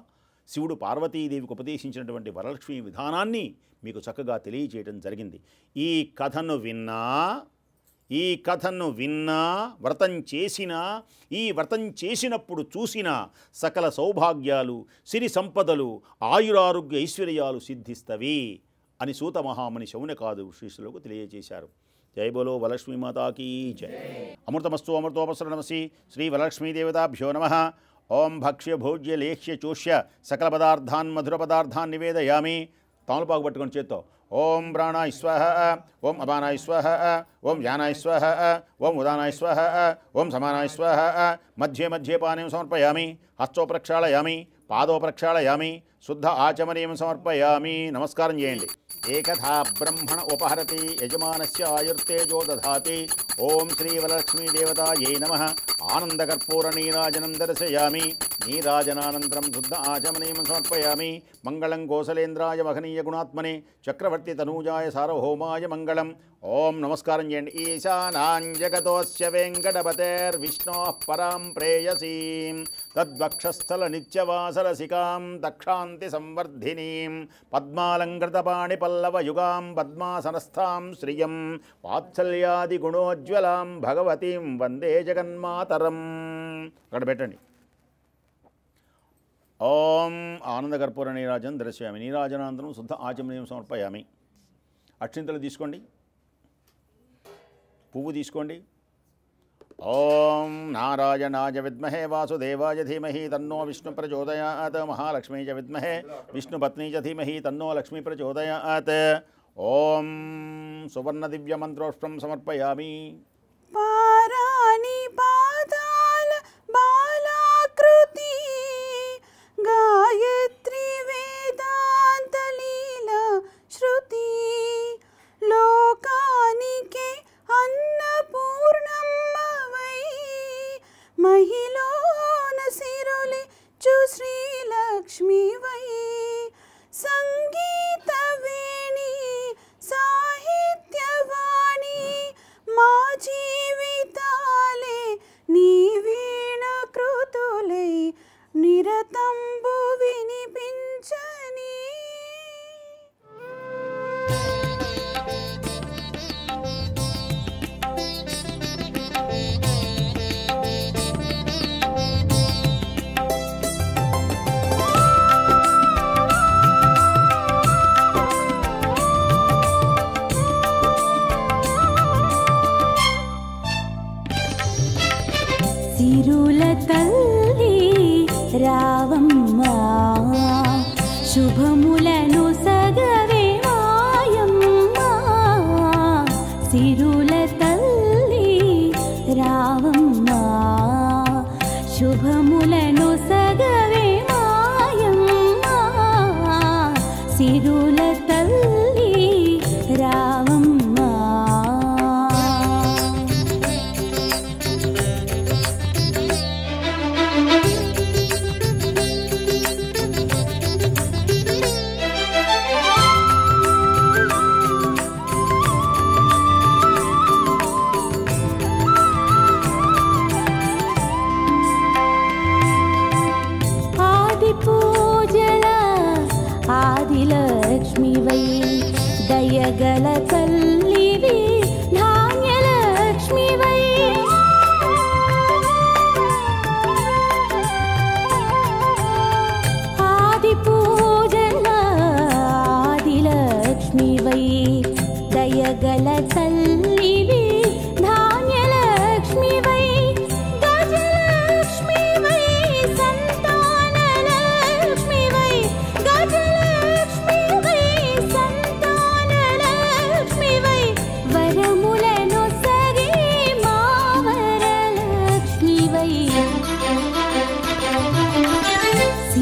శివుడు పార్వతీదేవికి ఉపదేశించినటువంటి వరలక్ష్మీ విధానాన్ని మీకు చక్కగా తెలియజేయడం జరిగింది. ఈ కథను విన్నా వ్రతం చేసినా, ఈ వ్రతం చేసినప్పుడు చూసిన సకల సౌభాగ్యాలు, సిరి సంపదలు, ఆయురారోగ్య ఐశ్వర్యాలు సిద్ధిస్తవి అని సూత మహాముని శౌనకాది శ్రీశులకు తెలియజేశారు. జై బోలో వరలక్ష్మీ మాతాకి జై. అమృతమస్తు అమృతోపసరణమసి. శ్రీ వరలక్ష్మీదేవతాభ్యో నమః. ఓం భక్ష్య భోజ్య లేహ్య చూష్య సకల పదార్థాన్ మధుర పదార్థాన్ నివేదయామి. తాములపాకు పట్టుకొని చేత్తో ఓం ప్రాణాయ స్వహ, ఓం అపానాయ స్వహ, ఓం వ్యానాయ స్వహ, ఓం ఉదానాయ స్వహ, ఓం సమానాయ స్వహ. మధ్యే మధ్యే పానీయం సమర్పయామి. హస్తో ప్రక్షాళయామి, పాదో ప్రక్షాళయామి, శుద్ధ ఆచమనీయం సమర్పయామి. నమస్కారం చేయండి. ఏకథా బ్రహ్మణ ఉపహరతి యజమానస్య ఆయుర్తేజో దధాతి. ఓం శ్రీ వరలక్ష్మీ దేవతాయై నమః. ఆనందకర్పూర నీరాజనం దర్శయామి. నీరాజనానంతరం శుద్ధ ఆచమనీయం సమర్పయామి. మంగళం కోసలేంద్రాయ మహనీయ గుణాత్మనే చక్రవర్తి తనూజాయ సార్వభౌమాయ మంగళం. ఓం నమస్కారం చేయండి. ఈశానాం జగతోస్య వెంకటపతేర్విష్ణోః పరాం ప్రేయసీం తద్వక్షస్థల నిత్యవాసరసికాం దక్షాంతి సంవర్ధినీం పద్మాలంకృతపాణి పల్లవయుగాం పద్మాసనస్థాం శ్రియం వాత్సల్యాది గుణోజ్వలాం భగవతీం వందే జగన్మాతరం. అక్కడ పెట్టండి. ఓం ఆనందకర్పూర నీరాజనం దర్శయామి. నీరాజనానంతరం శుద్ధ ఆచమనీయం సమర్పయామి. అక్షింతలు తీసుకోండి, పువ్వు తీసుకోండి. ఓం నారాయణాయ విద్మహే వాసుదేవాయ ధీమహి తన్నో విష్ణు ప్రచోదయాత్. మహాలక్ష్మీ చ విద్మహే విష్ణుపత్నీ చ ధీమహి తన్నో లక్ష్మీ ప్రచోదయాత్. ఓం సువర్ణ దివ్య మంత్రోష్ట్రం సమర్పయామి. పారాణి పాదాల బాలాకృతి గాయత్రి వేదాంత లీలా శృతి లోకానికే అన్నపూర్ణమ్మవై మహిళోన సిరులి చు శ్రీలక్ష్మివై సంగీత వేణి సాహిత్యవాణి మా జీవితాలే నీ వీణ కృతులై నిరతంబు వినిపించని. సిరుల తల్లి రావమ్మా శుభములను సగవే మాయమ్మా. సిరుల తల్లి రావమ్మా శుభములను సగవే మాయమ్మా. సిరుల తల్లి రావమ్మా. ఆదిలక్ష్మివై దయగల తల్లివి నా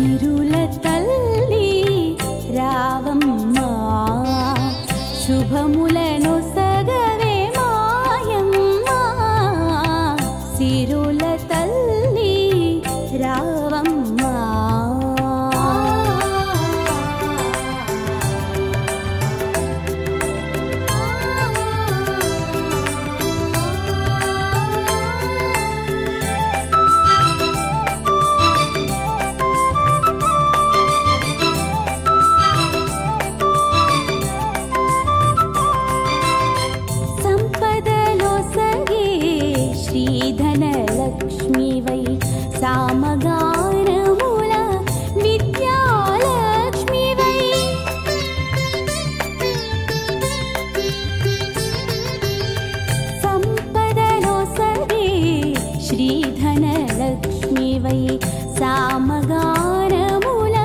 సిరుల తల్లి రావమ్మా శుభములను సగవే మాయమ్మా సిరుల తల్లి రావమ్మా ధనలక్ష్మివై సామగానముల విద్యాలక్ష్మివై సంపదలో సగే శ్రీధనలక్ష్మివై సామగానముల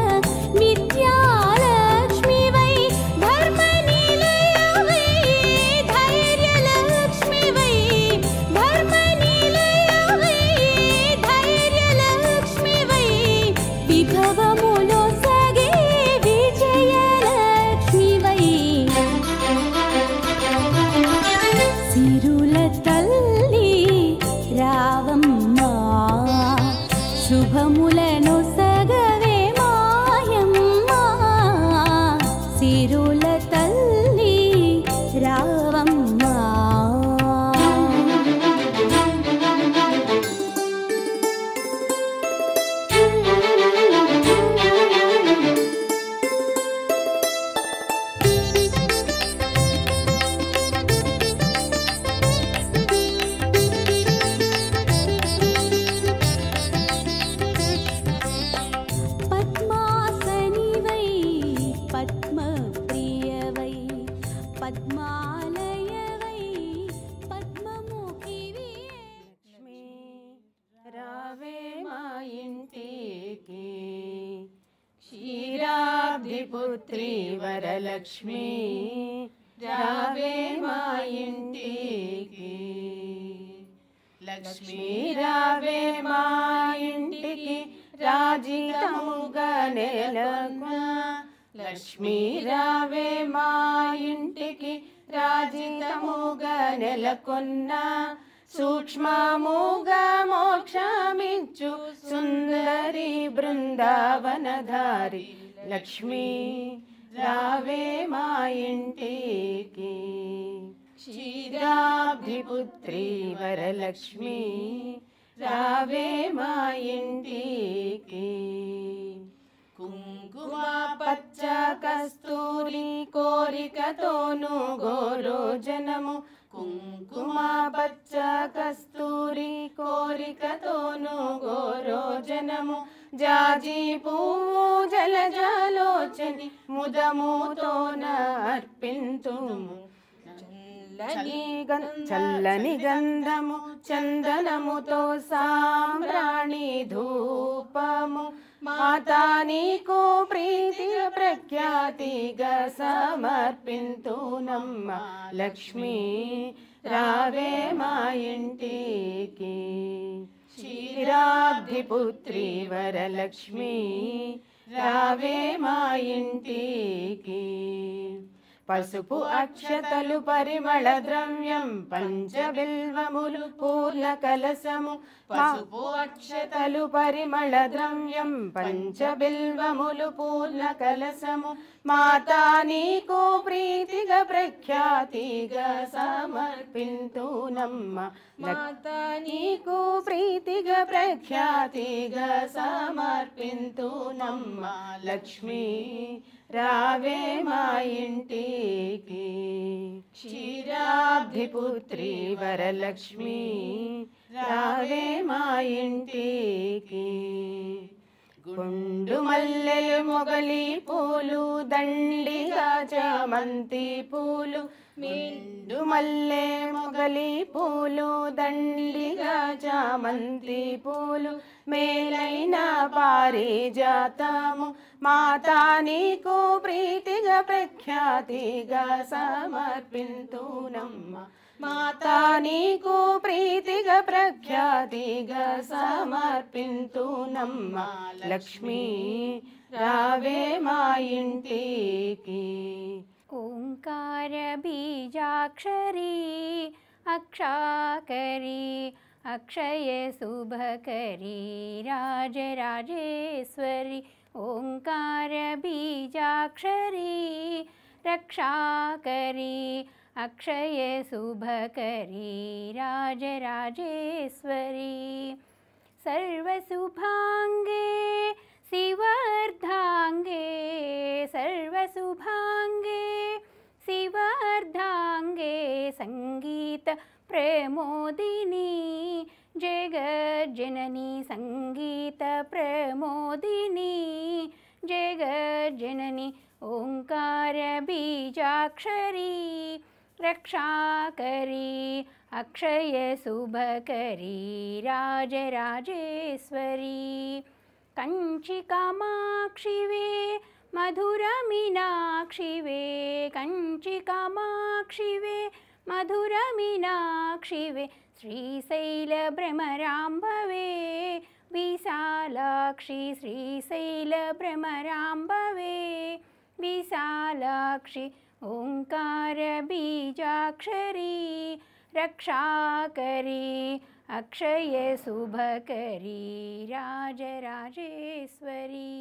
విద్యాలక్ష్మివై ధర్మనిలయవై ధైర్యలక్ష్మివై విభవములో సగే విజయలక్ష్మివై సిరుల తల్లి రావమ్మా శుభములను సగవే మాయమ్మా సిరుల తల్లి రావమ్మా పద్మాసనివై పద్మప్రియవై పద్మాలయవై పద్మముఖివి లక్ష్మీ రావే మా ఇంటికి క్షీరాబ్ధిపుత్రి వరలక్ష్మి రావే మా ఇంటికి లక్ష్మీ రావే మా ఇంటికి రాజితముగా నెలకొన్న లక్ష్మీ రావే మా ఇంటికి రాజితముగా నెలకొన్న సూక్ష్మముగా మోక్షమిచ్చు సుందరి బృందావనధారి లక్ష్మీ రావే మా ఇంటికి క్షీరాబ్ధిపుత్రి వరలక్ష్మి రావే మా ఇంటికి కుంకుమ పచ్చ కస్తూరి కోరికతోను గోరోజనము కుంకుమ పచ్చ కస్తూరి కోరికతోను గోరోజనము జాజి పువ్వు జలజలోచని ముదముతోన అర్పింతుము చల్లని గంధము చందనముతో సాంబ్రాణి ధూపము మాతా నీకు ప్రీతి ప్రఖ్యాతిగా సమర్పింతునమ్మ లక్ష్మీ రావే మా ఇంటికి క్షీరాబ్ధిపుత్రి వరలక్ష్మి రావే మా ఇంటికి పసుపు అక్షతలు పరిమళ ద్రవ్యం పంచబిల్వములు పూర్ణ కలసము పసుపు అక్షతలు పరిమళ ద్రవ్యం పంచబిల్వములు పూర్ణ కలసము మాతా నీకు ప్రీతిగా ప్రఖ్యాతిగా సమర్పింతునమ్మ మాతా నీకు ప్రీతిగా ప్రఖ్యాతిగా సమర్పింతునమ్మ లక్ష్మీ రావే మా ఇంటికి క్షీరాబ్ధిపుత్రి వరలక్ష్మి రావే మా ఇంటికి గుండు మల్లెలు మొగలి పూలు దండిగా చామంతి పూలు మిండు మల్లె మొగలి పూలు దండిగా చామంతి పూలు మేలైన పారిజాతము మాతా నీకు ప్రీతిగా ప్రఖ్యాతిగా సమర్పింతునమ్మ మాతా నీకు ప్రీతిగా ప్రఖ్యాతిగా సమర్పింతునమ్మ లక్ష్మీ రావే మా ఇంటికి. ఓంకార బీజాక్షరీ అక్షాకరీ అక్షయ శుభకరీ రాజరాజేశ్వరి. ఓంకార బీజాక్షరీ రక్షాకరీ అక్షయ శుభకరీ రాజరాజేశ్వరి. సర్వశుభాంగే శివార్ధాంగే సర్వశుభాంగే శివార్ధాంగే సంగీత ప్రమోదిని జగజ్జనని సంగీత ప్రమోదిని జగజ్జనని. ఓంకార బీజాక్షరీ రక్షాకరీ అక్షయ శుభకరీ రాజరాజేశ్వరి. కంచి కామాక్షివే మధుర మీనాక్షివే కంచి కామాక్షివే మధుర మీనాక్షివే. శ్రీశైల భ్రమరాంబవే విశాలాక్షి శ్రీశైల భ్రమరాంబవే విశాలాక్షి. ఓంకార బీజాక్షరీ రక్షాకరీ అక్షయ శుభకరీ రాజరాజేశ్వరి.